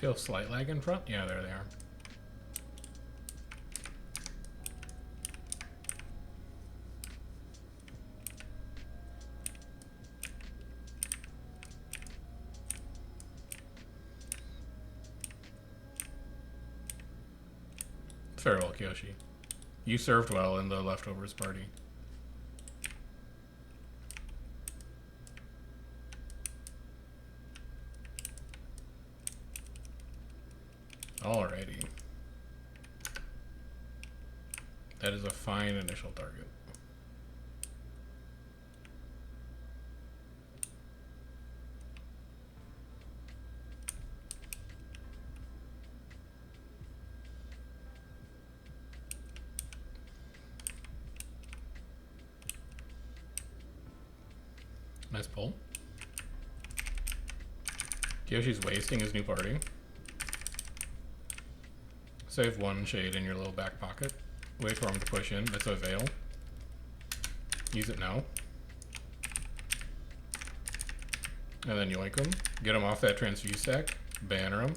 S1: Feel slight lag in front? Yeah, there they are. Farewell, Kyoshi. You served well in the leftovers party. Alrighty. That is a fine initial target. Nice pull. Kyoshi's wasting his new party. Save one shade in your little back pocket. Wait for him to push in. That's a veil. Use it now. And then yoink him. Get him off that transfuse stack. Banner him.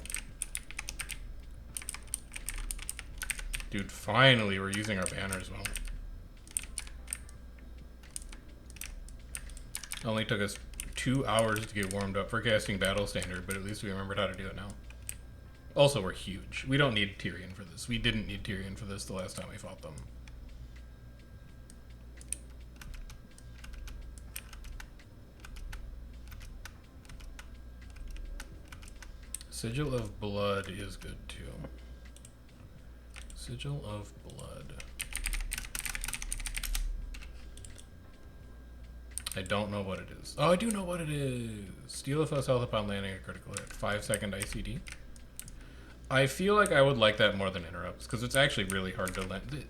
S1: Dude, finally we're using our banners well. Only took us 2 hours to get warmed up for casting Battle Standard, but at least we remembered how to do it now. Also, we're huge. We don't need Tyrion for this. We didn't need Tyrion for this the last time we fought them. Sigil of Blood is good too. Sigil of Blood. I don't know what it is. Oh, I do know what it is. Steal a foe's health upon landing a critical hit. 5-second ICD. I feel like I would like that more than interrupts, because it's actually really hard to land.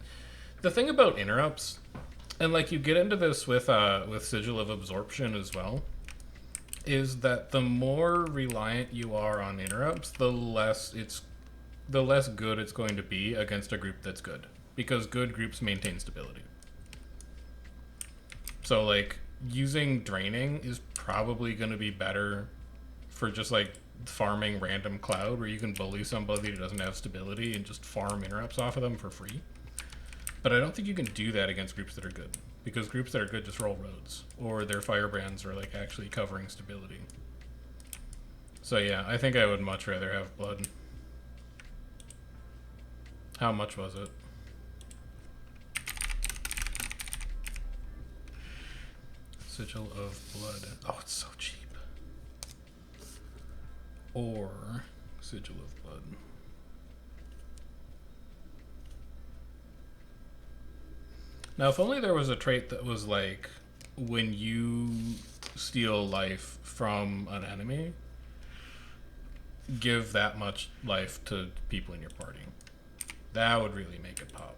S1: The thing about interrupts, and like you get into this with Sigil of Absorption as well, is that the more reliant you are on interrupts, the less good it's going to be against a group that's good, because good groups maintain stability. So like using draining is probably going to be better for just like farming random cloud, where you can bully somebody that doesn't have stability and just farm interrupts off of them for free. But I don't think you can do that against groups that are good, because groups that are good just roll roads, or their firebrands are like actually covering stability. So yeah, I think I would much rather have blood. How much was it? Sigil of Blood. Oh, it's so cheap. Or Sigil of Blood. Now, if only there was a trait that was like, when you steal life from an enemy, give that much life to people in your party. That would really make it pop.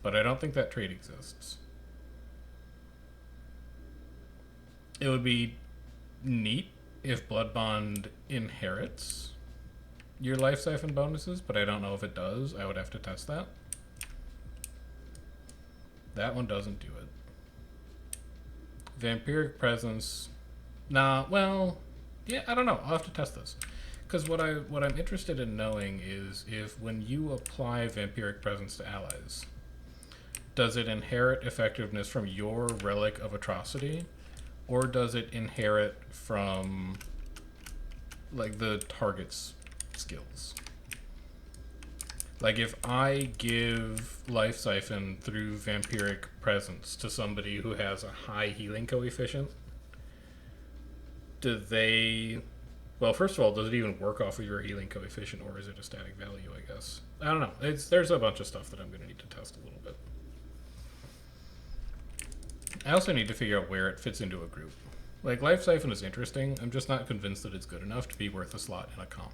S1: But I don't think that trait exists. It would be neat if Blood Bond inherits your life siphon bonuses, but I don't know if it does. I would have to test that. That one doesn't do it. Vampiric Presence. Nah, well, yeah, I don't know. I'll have to test this. Because what I'm interested in knowing is if when you apply Vampiric Presence to allies, does it inherit effectiveness from your Relic of Atrocity, or does it inherit from like the target's skills? Like if I give Life Siphon through Vampiric Presence to somebody who has a high healing coefficient, do they... Well, first of all, does it even work off of your healing coefficient, or is it a static value, I guess? I don't know. There's a bunch of stuff that I'm going to need to test a little bit. I also need to figure out where it fits into a group. Like, Life Siphon is interesting. I'm just not convinced that it's good enough to be worth a slot in a comp.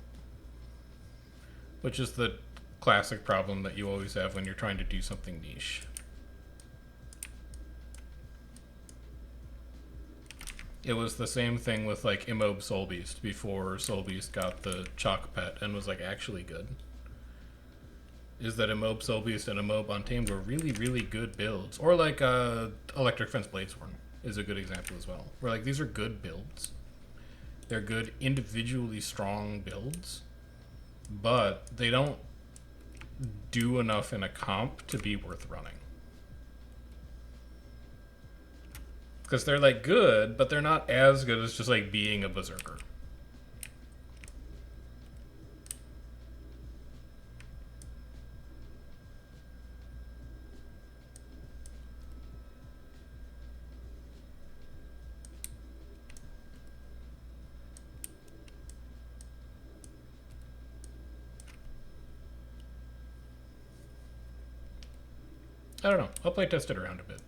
S1: Which is the classic problem that you always have when you're trying to do something niche. It was the same thing with like Immob Soul Beast before Soul Beast got the Chalk Pet and was like actually good. Is that Immob Soul Beast and Immob Untamed were really, really good builds. Or like Electric Fence Bladesworn is a good example as well. Where like these are good builds. They're good individually strong builds, but they don't do enough in a comp to be worth running. Because they're like good, but they're not as good as just like being a berserker. I don't know. I'll play test it around a bit.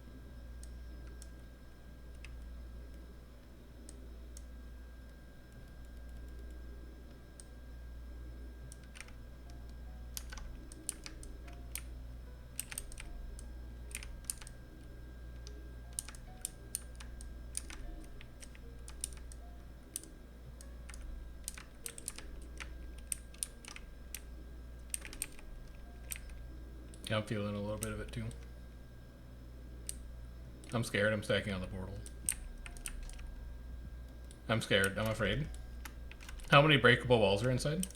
S1: Yeah, I'm feeling a little bit of it too. I'm scared. I'm stacking on the portal. I'm scared. I'm afraid. How many breakable walls are inside?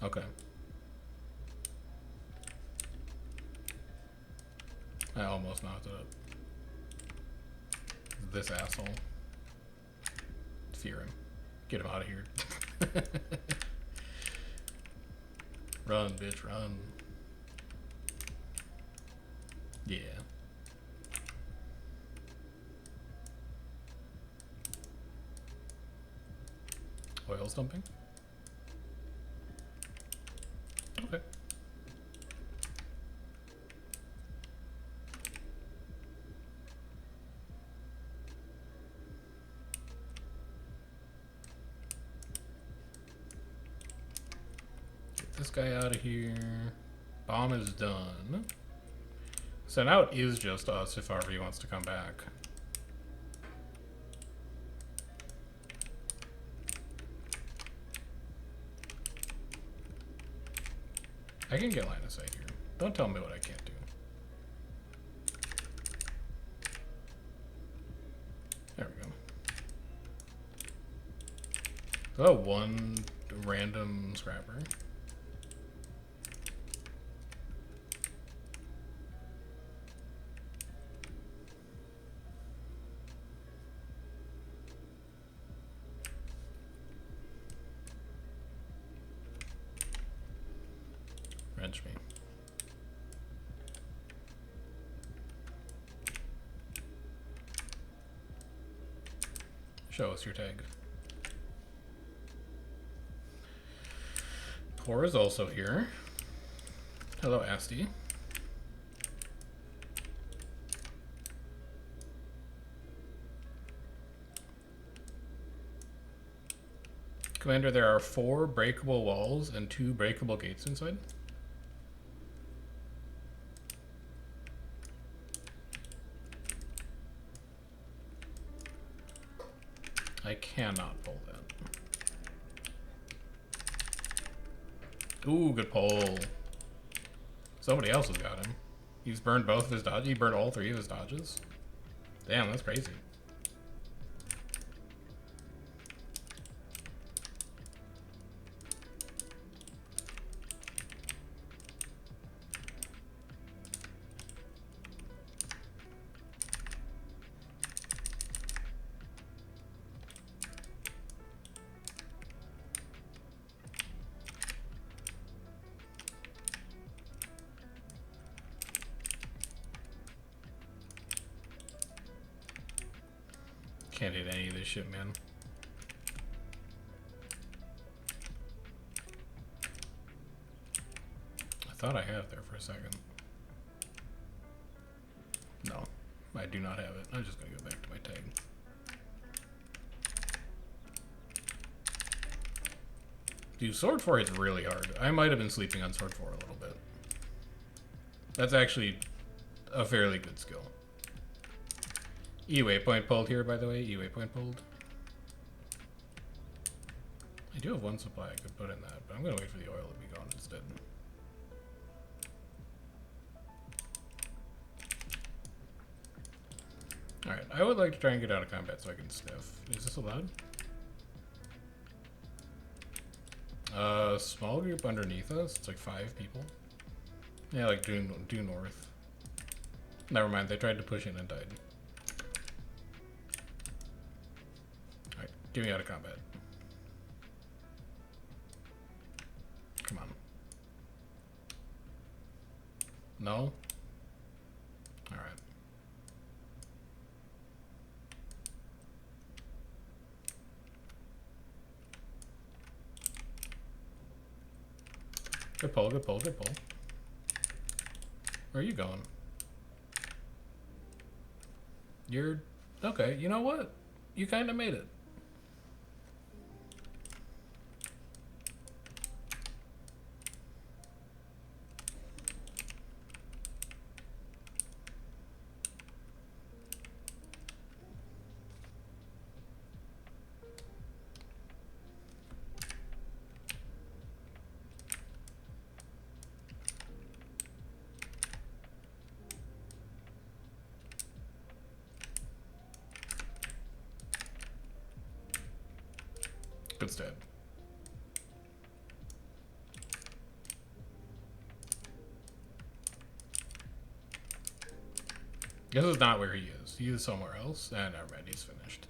S1: Okay. I almost knocked it up. This asshole. Fear him. Get him out of here. Run, bitch, run. Yeah. Oil stumping? Okay. Get this guy out of here. Bomb is done. So now it is just us if RV wants to come back. I can get line of sight here. Don't tell me what I can't do. There we go. So one random scrapper. Wrench me. Show us your tag. Core is also here. Hello, Asti. Commander, there are 4 breakable walls and 2 breakable gates inside. I cannot pull that. Ooh, good pull. Somebody else has got him. He's burned both of his dodges. He burned all 3 of his dodges. Damn, that's crazy. Can't hit any of this shit, man. I thought I had it there for a second. No, I do not have it. I'm just gonna go back to my tag. Dude, Sword 4 is really hard. I might have been sleeping on Sword 4 a little bit. That's actually a fairly good skill. E-waypoint pulled here, by the way. E-waypoint pulled. I do have 1 supply I could put in that, but I'm going to wait for the oil to be gone instead. Alright, I would like to try and get out of combat so I can sniff. Is this allowed? Small group underneath us. It's like 5 people. Yeah, like due north. Never mind, they tried to push in and died. Alright, get me out of combat. Come on. No? Alright. Good pull, good pull, good pull. Where are you going? You're... Okay, you know what? You kind of made it. Good stab. This is not where he is. He is somewhere else. And never mind, he's finished.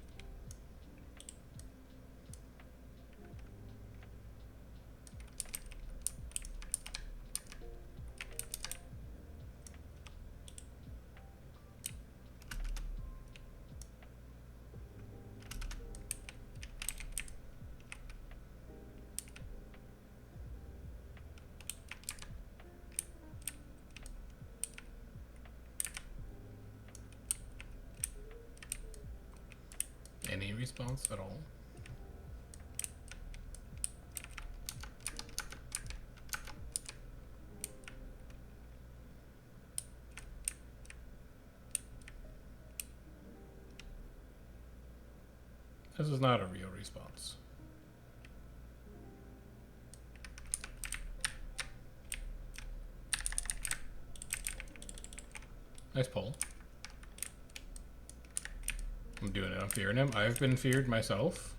S1: Any response at all? This is not a real response. Nice pull. I'm doing it. I'm fearing him. I've been feared myself.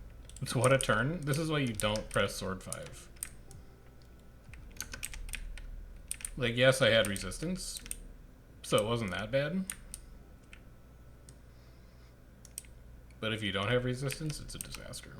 S1: So what a turn. This is why you don't press sword 5. Like, yes, I had resistance, so it wasn't that bad. But if you don't have resistance, it's a disaster.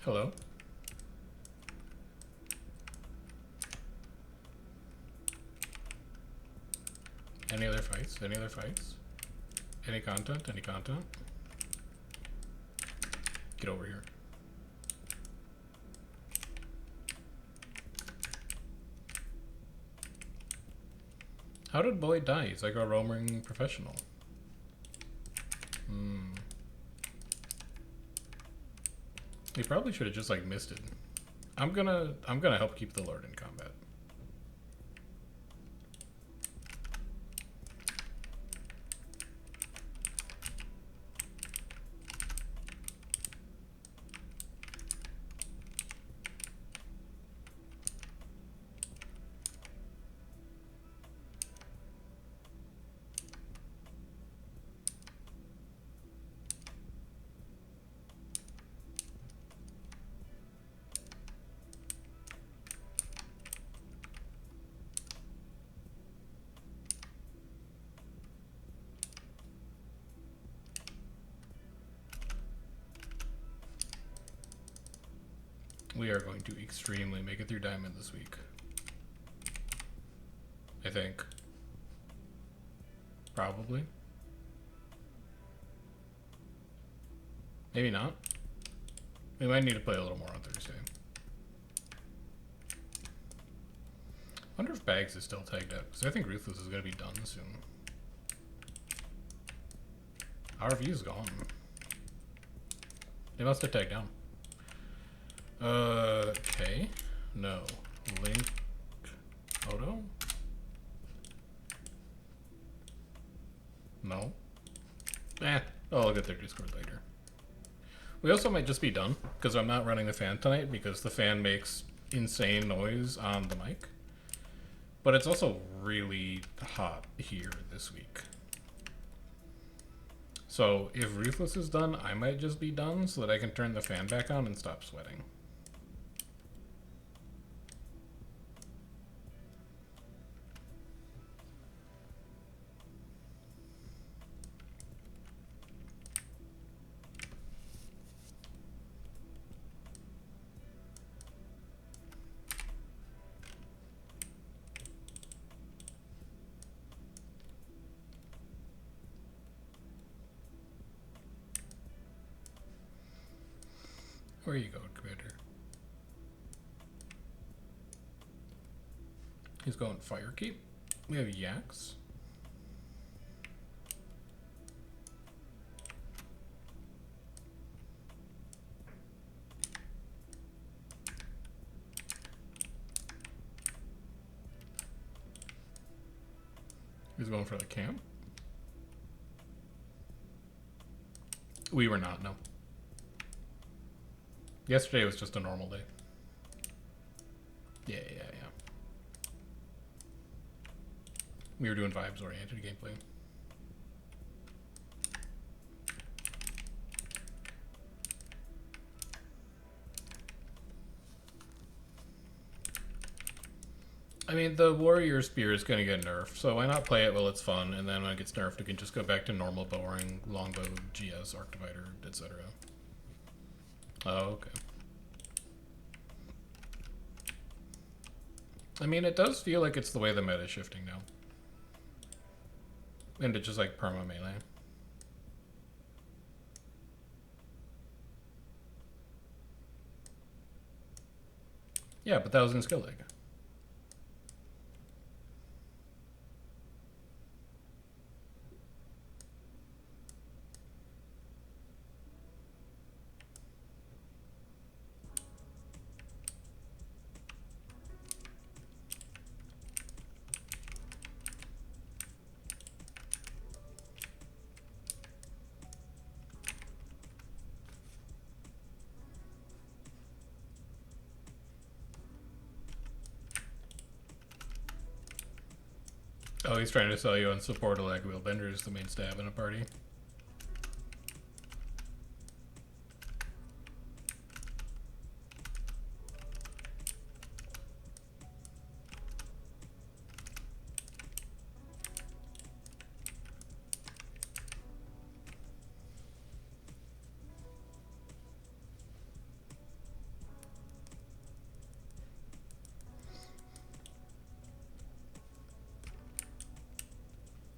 S1: Hello? Any other fights? Any other fights? Any content? Any content? Get over here. How did Boyd die? He's like a roaming professional. He probably should have just like missed it. I'm gonna help keep the Lord in combat. We are going to extremely make it through Diamond this week. I think. Probably. Maybe not. We might need to play a little more on Thursday. I wonder if Bags is still tagged up, because I think Ruthless is going to be done soon. RV is gone. They must have tagged down. Okay. No. Link. Photo? No. I'll look at their Discord later. We also might just be done, because I'm not running the fan tonight, because the fan makes insane noise on the mic. But it's also really hot here this week. So if Ruthless is done, I might just be done, so that I can turn the fan back on and stop sweating. Where you going, Commander? He's going Firekeep. We have Yaks. He's going for the camp. We were not, no. Yesterday was just a normal day. Yeah. We were doing vibes-oriented gameplay. I mean, the warrior spear is going to get nerfed, so why not play it while it's fun, and then when it gets nerfed, it can just go back to normal boring, longbow, GS, arc divider, etc. Oh, okay. I mean, it does feel like it's the way the meta is shifting now. Into just like perma melee. Yeah, but that was in skill leg. Oh, he's trying to sell you on support a lag wheel bender is the main stab in a party.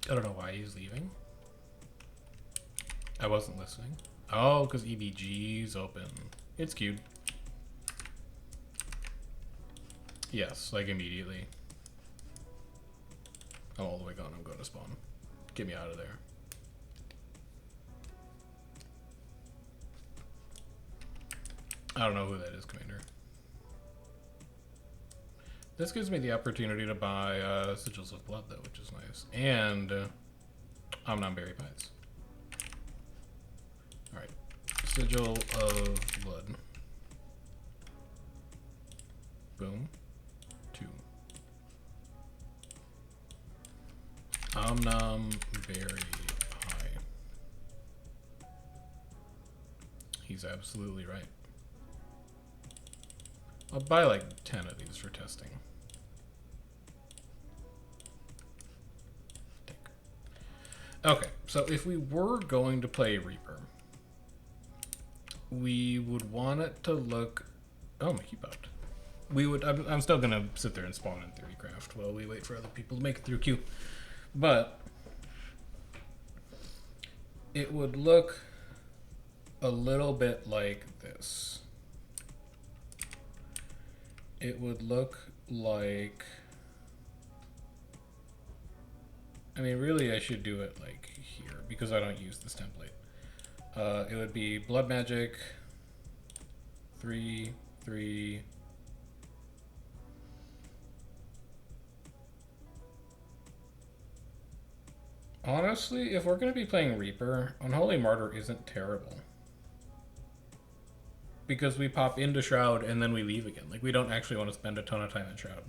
S1: I don't know why he's leaving. I wasn't listening. Oh, because EBG's open. It's cute. Yes, like immediately. I'm all the way gone. I'm going to spawn. Get me out of there. I don't know who that is, Commander. This gives me the opportunity to buy Sigils of Blood, though, which is nice. And Omnumberry Pies. Alright. Sigil of Blood. Boom. 2. Omnumberry Pie. He's absolutely right. I'll buy like 10 of these for testing. Okay, so if we were going to play Reaper, we would want it to look... Oh, my key popped. We would... I'm still going to sit there and spawn in Theorycraft while we wait for other people to make it through queue. But it would look a little bit like this. It would look like... I mean, really, I should do it like here because I don't use this template. It would be Blood Magic, 3, 3. Honestly, if we're going to be playing Reaper, Unholy Martyr isn't terrible. Because we pop into Shroud and then we leave again. Like, we don't actually want to spend a ton of time in Shroud.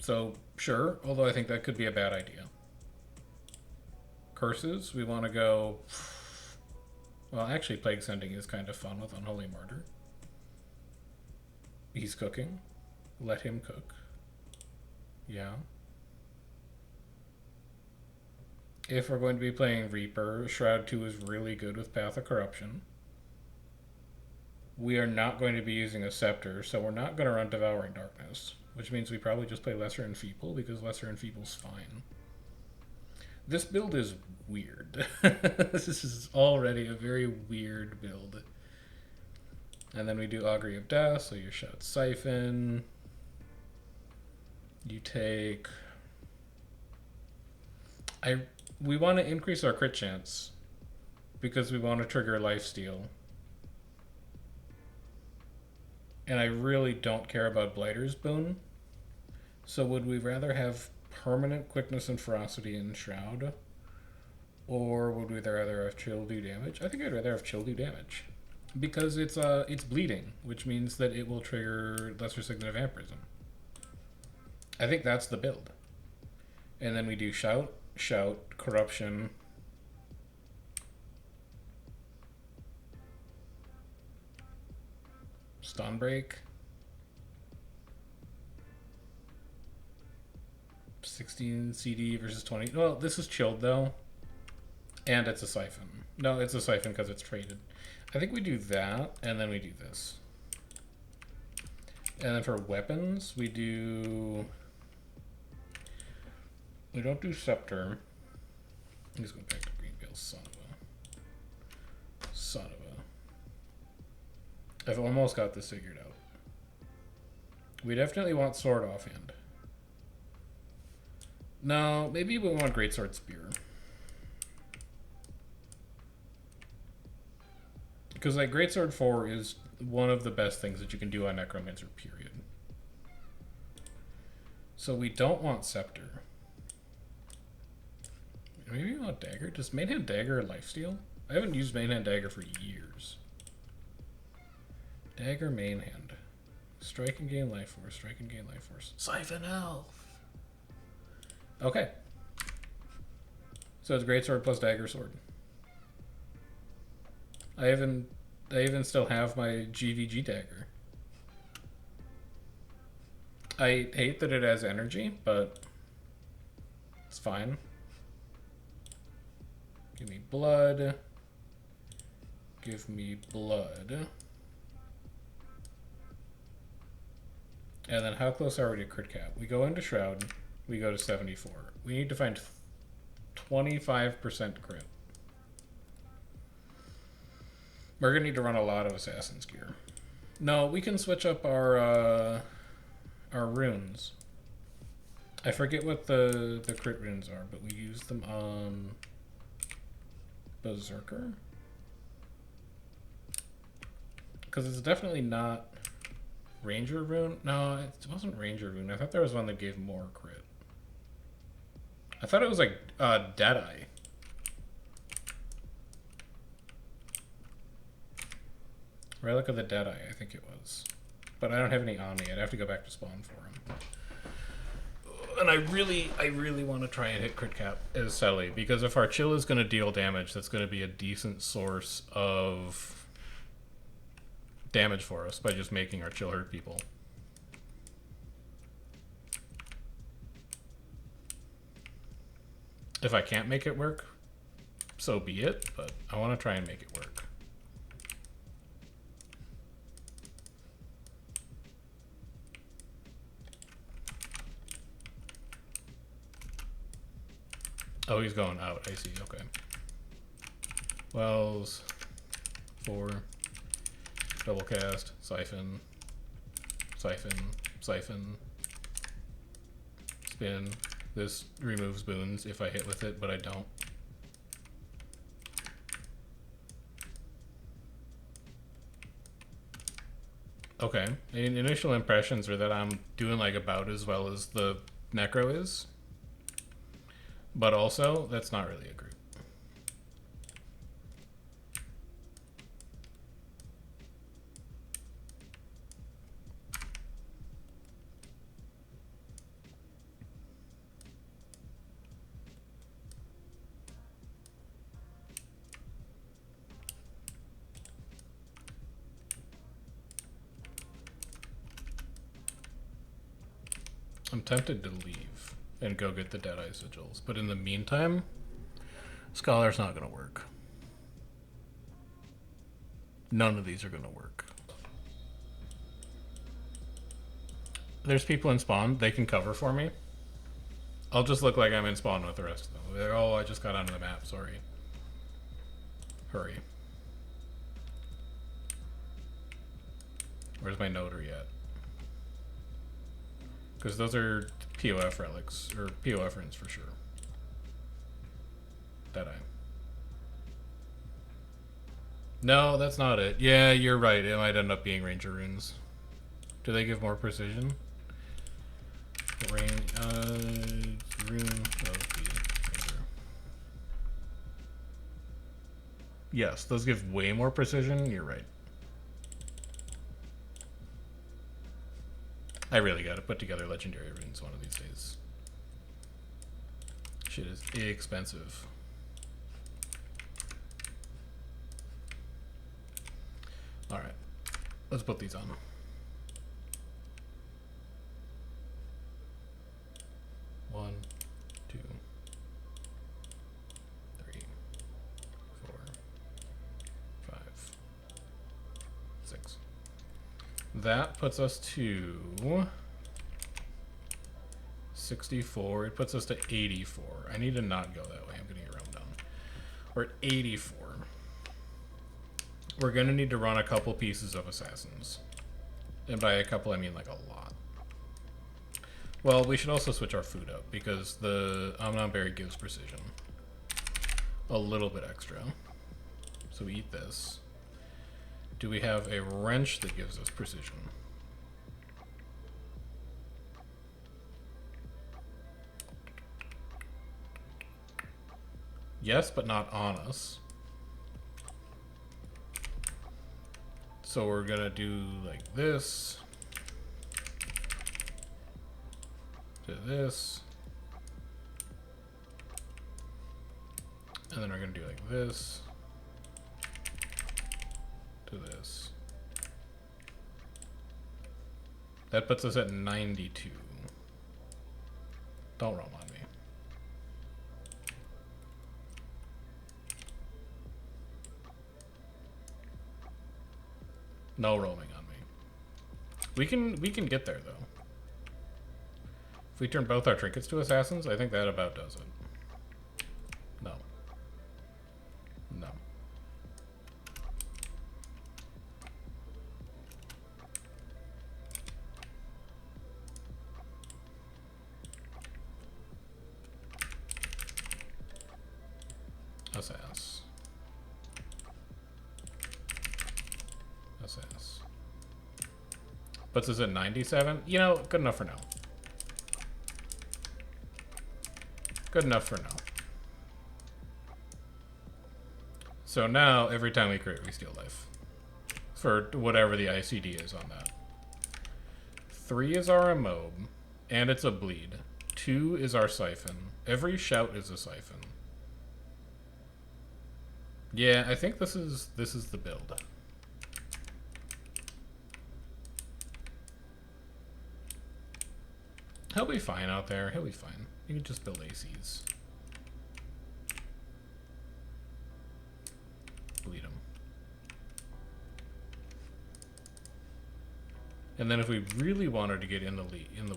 S1: So, sure, although I think that could be a bad idea. Curses, we want to go... Well, actually, Plague Sending is kind of fun with Unholy Martyr. He's cooking. Let him cook. Yeah. If we're going to be playing Reaper, Shroud 2 is really good with Path of Corruption. We are not going to be using a Scepter, so we're not going to run Devouring Darkness, which means we probably just play Lesser Enfeeble, because Lesser Enfeeble's fine. This build is weird. This is already a very weird build. And then we do Augury of Death, so you shout Siphon. You take... We want to increase our crit chance because we want to trigger Lifesteal. And I really don't care about Blighter's Boon. So would we rather have permanent quickness and ferocity in Shroud? Or would we rather have Chill do damage? I think I'd rather have Chill do damage. Because it's bleeding, which means that it will trigger lesser signet of vampirism. I think that's the build. And then we do shout, corruption. Stun break. 16 CD versus 20. Well, this is chilled though. And it's a siphon. No, it's a siphon because it's traded. I think we do that, and then we do this. And then for weapons, we do... We don't do scepter. Let's go back to Greenville, son of a... I've almost got this figured out. We definitely want sword offhand. No, maybe we want greatsword spear. Because like greatsword 4 is one of the best things that you can do on necromancer, period. So we don't want scepter. Maybe we want dagger. Does mainhand dagger lifesteal? I haven't used mainhand dagger for years. Dagger mainhand. Strike and gain life force. Strike and gain life force. Siphon health. Okay. So it's greatsword plus dagger sword. I even still have my GVG dagger. I hate that it has energy, but it's fine. Give me blood. Give me blood. And then how close are we to crit cap? We go into Shroud. We go to 74. We need to find 25% crit. We're gonna need to run a lot of Assassin's gear. No, we can switch up our runes. I forget what the crit runes are, but we use them on Berserker. Because it's definitely not Ranger rune. No, it wasn't Ranger rune. I thought there was one that gave more crit. I thought it was like Deadeye. Relic of the Deadeye, I think it was. But I don't have any on me. I'd have to go back to spawn for him. And I really want to try and hit crit cap as Selly, because if our chill is going to deal damage, that's going to be a decent source of damage for us by just making our chill hurt people. If I can't make it work, so be it, but I want to try and make it work. Oh, he's going out. I see. Okay. Wells. 4. Double cast. Siphon. Siphon. Siphon. Spin. This removes boons if I hit with it, but I don't. Okay. And initial impressions are that I'm doing like about as well as the Necro is. But also, that's not really a group. I'm tempted to leave and go get the Deadeye Sigils, but in the meantime, Scholar's not going to work. None of these are going to work. There's people in spawn. They can cover for me. I'll just look like I'm in spawn with the rest of them. They're, oh, I just got onto the map. Sorry. Hurry. Where's my notary at? Because those are POF relics, or POF runes for sure. Deadeye. No, that's not it. Yeah, you're right. It might end up being Ranger runes. Do they give more precision? Rune of the Ranger. Yes, those give way more precision. You're right. I really gotta put together legendary runes one of these days. Shit is expensive. Alright. Let's put these on. One, two, three, 4, 5, 6. That puts us to 64. It puts us to 84. I need to not go that way. I'm going to get run down. We're at 84. We're going to need to run a couple pieces of assassins. And by a couple, I mean like a lot. Well, we should also switch our food up because the Omnon Berry gives precision. A little bit extra. So we eat this. Do we have a wrench that gives us precision? Yes, but not on us. So we're gonna do like this. To this. And then we're gonna do like this. To this. That puts us at 92. Don't roam on me. No roaming on me. We can get there though. If we turn both our trinkets to assassins, I think that about does it. No. No. Assass. Assass. Puts us at 97. You know, good enough for now. Good enough for now. So now, every time we crit, we steal life. For whatever the ICD is on that. 3 is our immob, and it's a bleed. 2 is our siphon. Every shout is a siphon. Yeah, I think this is the build. He'll be fine out there. He'll be fine. You can just build ACs. Bleed him. And then if we really wanted to get in the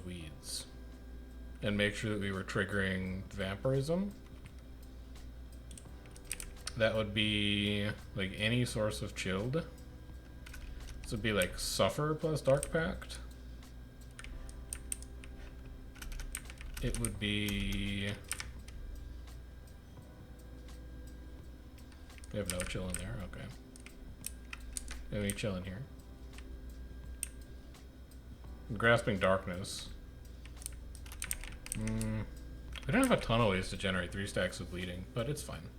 S1: weeds and make sure that we were triggering vampirism, that would be like any source of chilled. This would be like Suffer plus Dark Pact. It would be... We have no chill in there, okay. Any chill in here? Grasping Darkness. We don't have a ton of ways to generate 3 stacks of bleeding, but it's fine.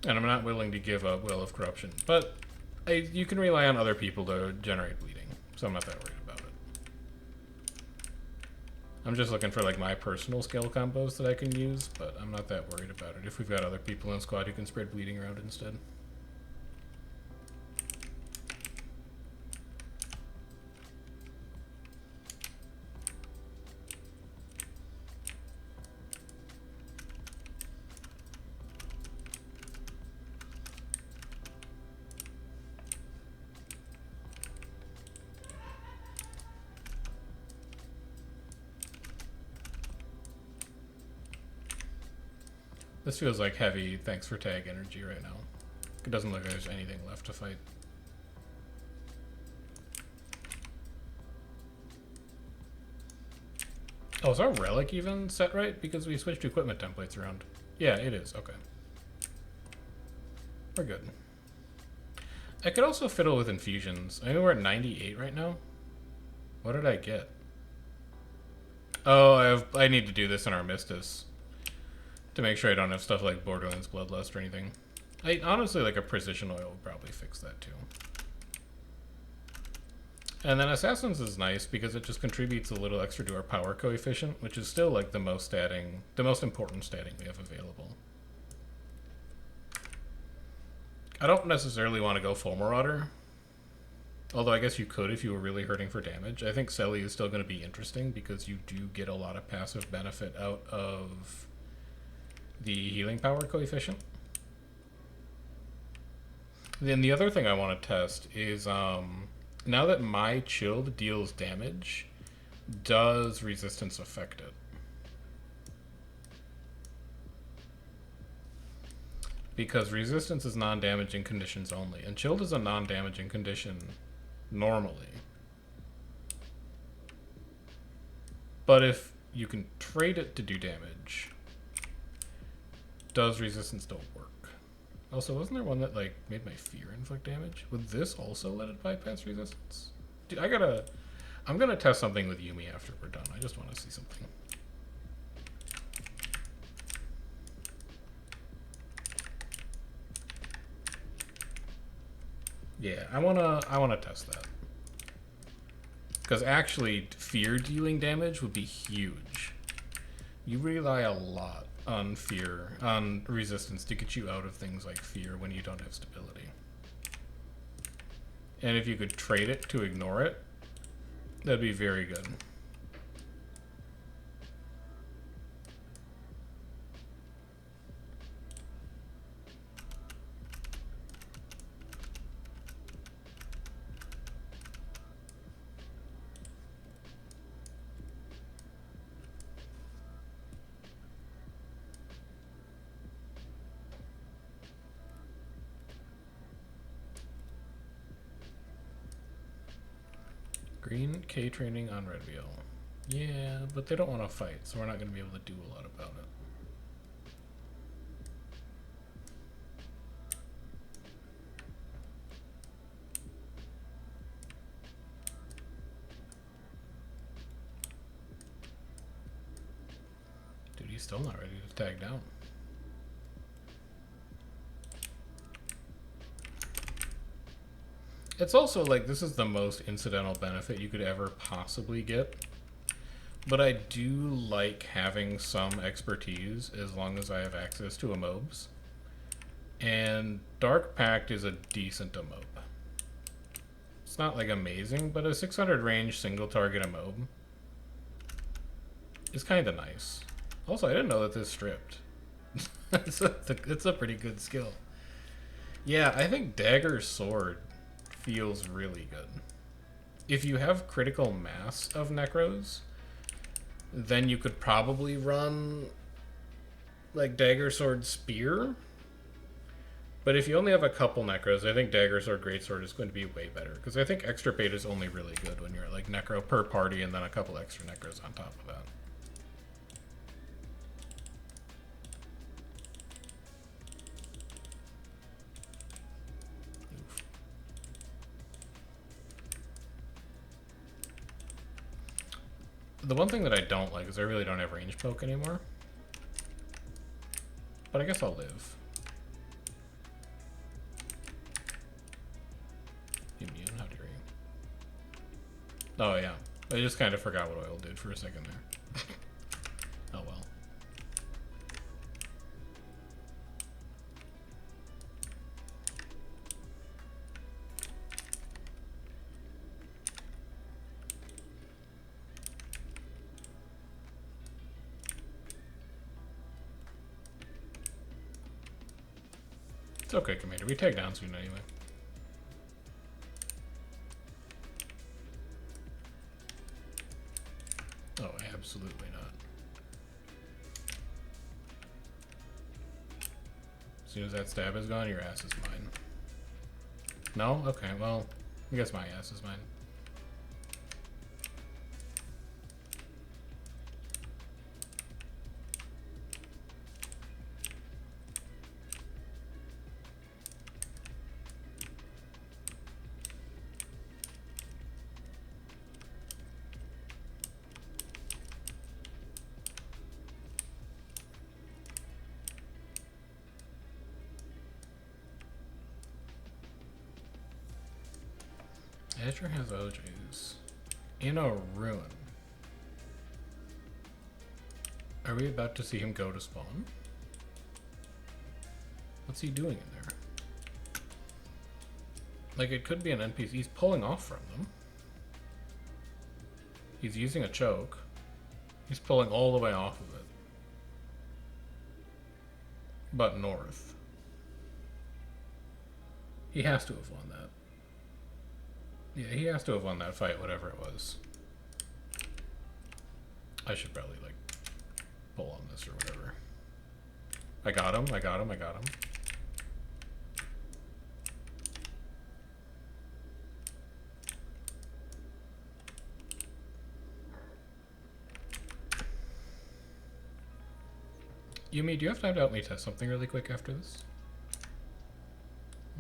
S1: And I'm not willing to give up Will of Corruption, but you can rely on other people to generate bleeding, so I'm not that worried about it. I'm just looking for like my personal skill combos that I can use, but I'm not that worried about it if we've got other people in squad who can spread bleeding around instead. This feels like heavy thanks for tag energy right now. It doesn't look like there's anything left to fight. Oh, is our relic even set right? Because we switched equipment templates around. Yeah, it is. Okay. We're good. I could also fiddle with infusions. I know we're at 98 right now. What did I get? Oh, I need to do this in our Mistus. To make sure I don't have stuff like Borderlands Bloodlust or anything. Honestly, like a precision oil would probably fix that too. And then Assassins is nice because it just contributes a little extra to our power coefficient, which is still like the most important statting we have available. I don't necessarily want to go full Marauder, although I guess you could if you were really hurting for damage. I think Selly is still going to be interesting because you do get a lot of passive benefit out of the healing power coefficient. Then the other thing I want to test is now that my chilled deals damage, does resistance affect it? Because resistance is non-damaging conditions only, and chilled is a non-damaging condition normally. But if you can trade it to do damage, does resistance still work? Also, wasn't there one that like made my fear inflict damage? Would this also let it bypass resistance? Dude, I'm gonna test something with Yumi after we're done. I just want to see something. Yeah, I wanna test that. Because actually, fear dealing damage would be huge. You rely a lot on resistance to get you out of things like fear when you don't have stability. And if you could trade it to ignore it, that'd be very good. Green K training on red wheel. Yeah, but they don't want to fight, so we're not going to be able to do a lot about it. Dude, he's still not ready to tag down. It's also like this is the most incidental benefit you could ever possibly get. But I do like having some expertise as long as I have access to Amobes. And Dark Pact is a decent Amobe. It's not like amazing, but a 600 range single target Amobe is kind of nice. Also, I didn't know that this stripped. it's a pretty good skill. Yeah, I think Dagger Sword feels really good. If you have critical mass of Necros, then you could probably run like Dagger Sword Spear. But if you only have a couple Necros, I think Dagger Sword Greatsword is going to be way better. Because I think Extirpate is only really good when you're at like Necro per party and then a couple extra Necros on top of that. The one thing that I don't like is I really don't have range poke anymore. But I guess I'll live. Immune, how dare you? Oh yeah, I just kind of forgot what oil did for a second there. Oh well. It's okay, Commander. We take down soon anyway. Oh, absolutely not. As soon as that stab is gone, your ass is mine. No? Okay, well, I guess my ass is mine. Azure has OJs. In a ruin. Are we about to see him go to spawn? What's he doing in there? Like, it could be an NPC. He's pulling off from them. He's using a choke. He's pulling all the way off of it. But north. He has to have won that. Yeah, he has to have won that fight, whatever it was. I should probably, like, pull on this or whatever. I got him, I got him, I got him. Yumi, do you have time to help me test something really quick after this?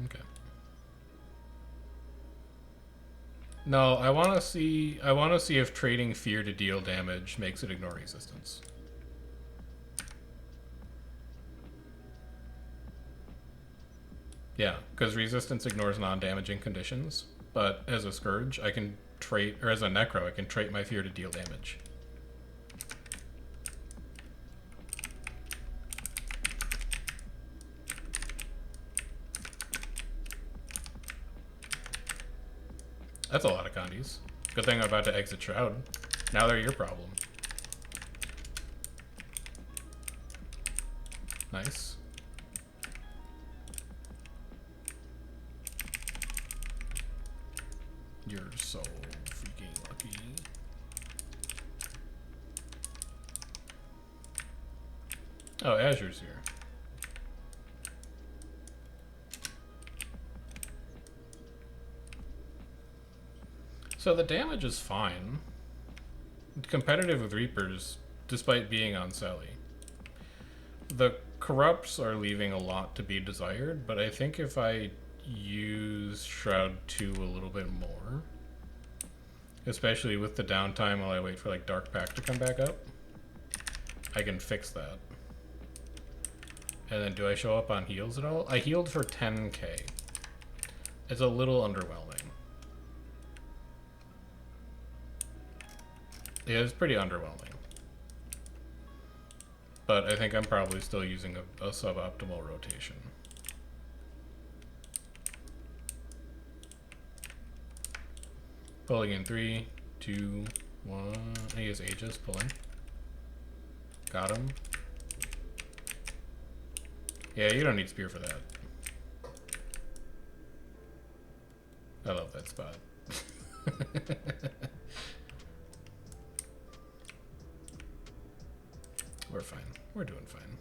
S1: Okay. No, I want to see if trading fear to deal damage makes it ignore resistance. Yeah, because resistance ignores non-damaging conditions, but as a scourge, I can trait, or as a necro, I can trait my fear to deal damage. That's a lot of condies. Good thing I'm about to exit Shroud. Now they're your problem. Nice. You're so freaking lucky. Oh, Azure's here. So the damage is fine. Competitive with Reapers, despite being on Sally. The corrupts are leaving a lot to be desired, but I think if I use Shroud 2 a little bit more, especially with the downtime while I wait for like Dark Pact to come back up, I can fix that. And then do I show up on heals at all? I healed for 10k. It's a little underwhelming. Yeah, it's pretty underwhelming. But I think I'm probably still using a suboptimal rotation. Pulling in 3, 2, 1. I use Aegis, pulling. Got him. Yeah, you don't need Spear for that. I love that spot. We're fine. We're doing fine.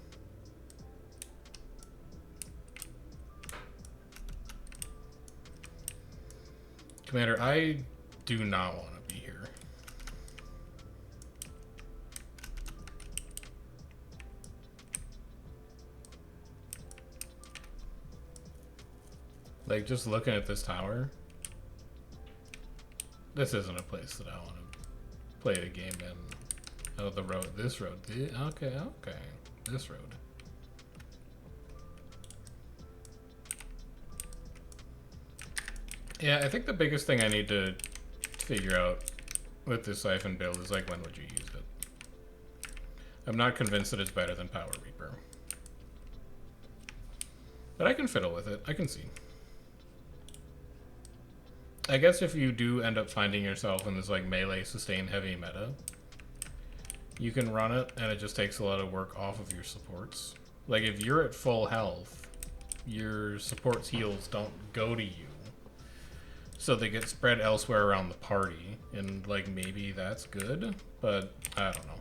S1: Commander, I do not want to be here. Like, just looking at this tower, this isn't a place that I want to play the game in. Oh, the road. This road. Okay, okay. This road. Yeah, I think the biggest thing I need to figure out with this Siphon build is, like, when would you use it? I'm not convinced that it's better than Power Reaper. But I can fiddle with it. I can see. I guess if you do end up finding yourself in this, like, melee sustain heavy meta, you can run it, and it just takes a lot of work off of your supports. Like, if you're at full health, your support's heals don't go to you. So they get spread elsewhere around the party, and, like, maybe that's good, but I don't know.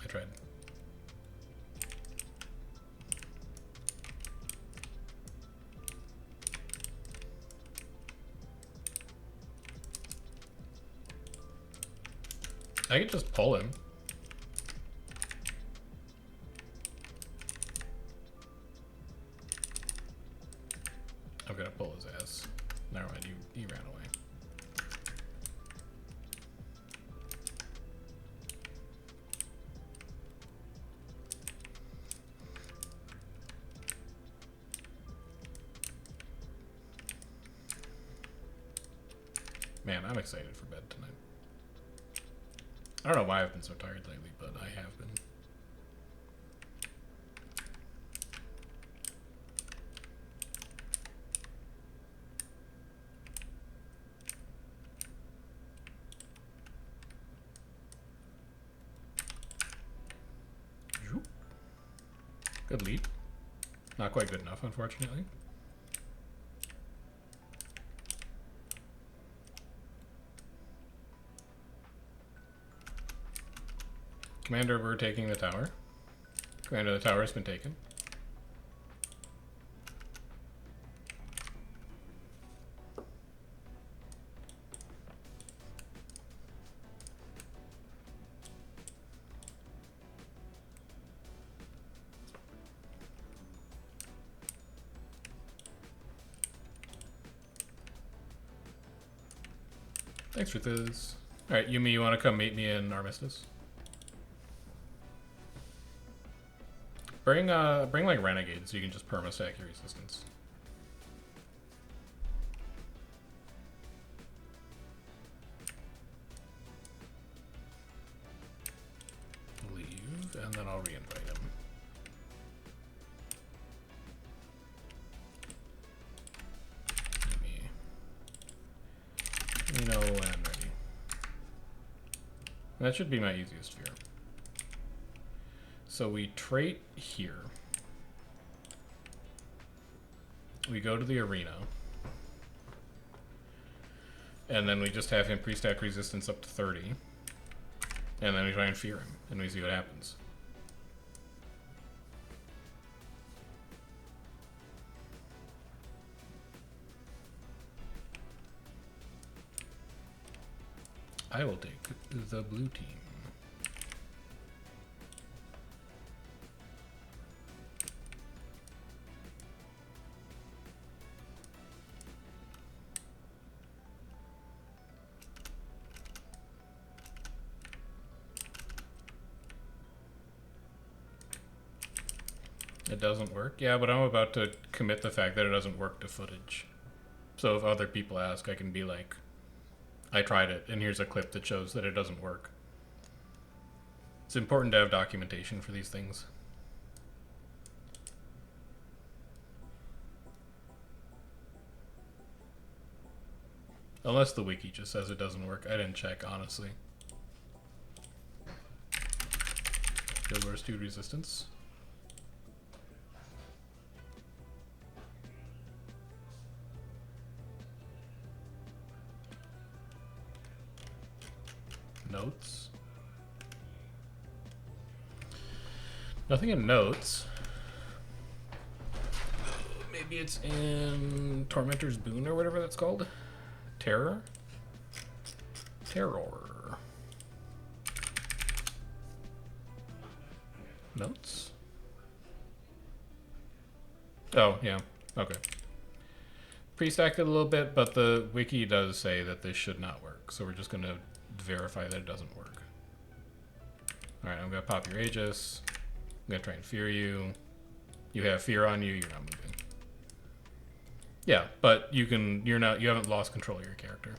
S1: I tried. I could just pull him. I'm gonna pull his ass. Never mind, he ran away. Man, I'm excited for bed tonight. I don't know why I've been so tired lately, but I have been. Good lead. Not quite good enough, unfortunately. Commander, we're taking the tower. Commander, the tower has been taken. Thanks for this. Alright, Yumi, you want to come meet me in Armistice? Bring like renegades so you can just perma-stack your resistance. Leave, and then I'll re-invite him. Let me know when I'm ready. That should be my easiest fear. So we trait here. We go to the arena. And then we just have him pre-stack resistance up to 30. And then we try and fear him, and we see what happens. I will take the blue team. It doesn't work? Yeah, but I'm about to commit the fact that it doesn't work to footage. So if other people ask, I can be like, I tried it, and here's a clip that shows that it doesn't work. It's important to have documentation for these things. Unless the wiki just says it doesn't work. I didn't check, honestly. Guild Wars 2 resistance. Notes. Nothing in notes. Maybe it's in Tormentor's Boon or whatever that's called. Terror? Terror. Notes? Oh, yeah. Okay. Pre-stacked it a little bit, but the wiki does say that this should not work, so we're just going to verify that it doesn't work. Alright, I'm going to pop your Aegis. I'm going to try and fear you. You have fear on you, you're not moving. Yeah, but you haven't lost control of your character.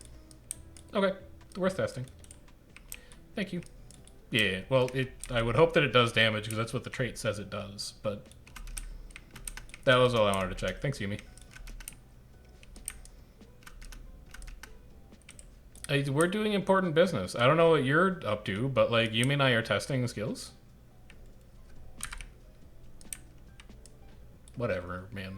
S1: Okay, worth testing. Thank you. Yeah, well, I would hope that it does damage, because that's what the trait says it does, but that was all I wanted to check. Thanks, Yumi. We're doing important business. I don't know what you're up to, but like Yumi and I are testing skills. Whatever, man.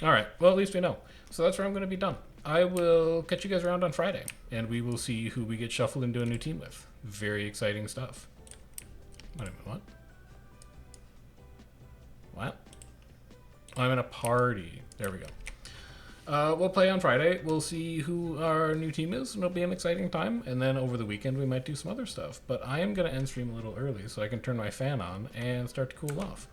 S1: Alright, well at least we know. So that's where I'm going to be done. I will catch you guys around on Friday, and we will see who we get shuffled into a new team with. Very exciting stuff. Wait a minute, what? What? Oh, I'm in a party. There we go. We'll play on Friday. We'll see who our new team is, and it'll be an exciting time. And then over the weekend, we might do some other stuff. But I am going to end stream a little early so I can turn my fan on and start to cool off.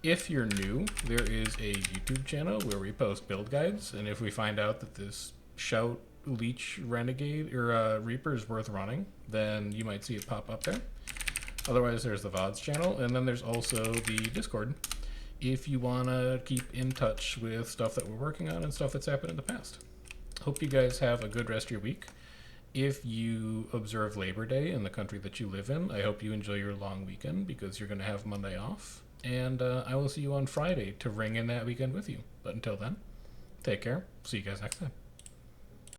S1: If you're new, there is a YouTube channel where we post build guides. And if we find out that this Shout, Leech, Renegade, or Reaper is worth running, then you might see it pop up there. Otherwise, there's the VODs channel. And then there's also the Discord, if you want to keep in touch with stuff that we're working on and stuff that's happened in the past. Hope you guys have a good rest of your week. If you observe Labor Day in the country that you live in, I hope you enjoy your long weekend because you're going to have Monday off. And I will see you on Friday to ring in that weekend with you. But until then, take care. See you guys next time.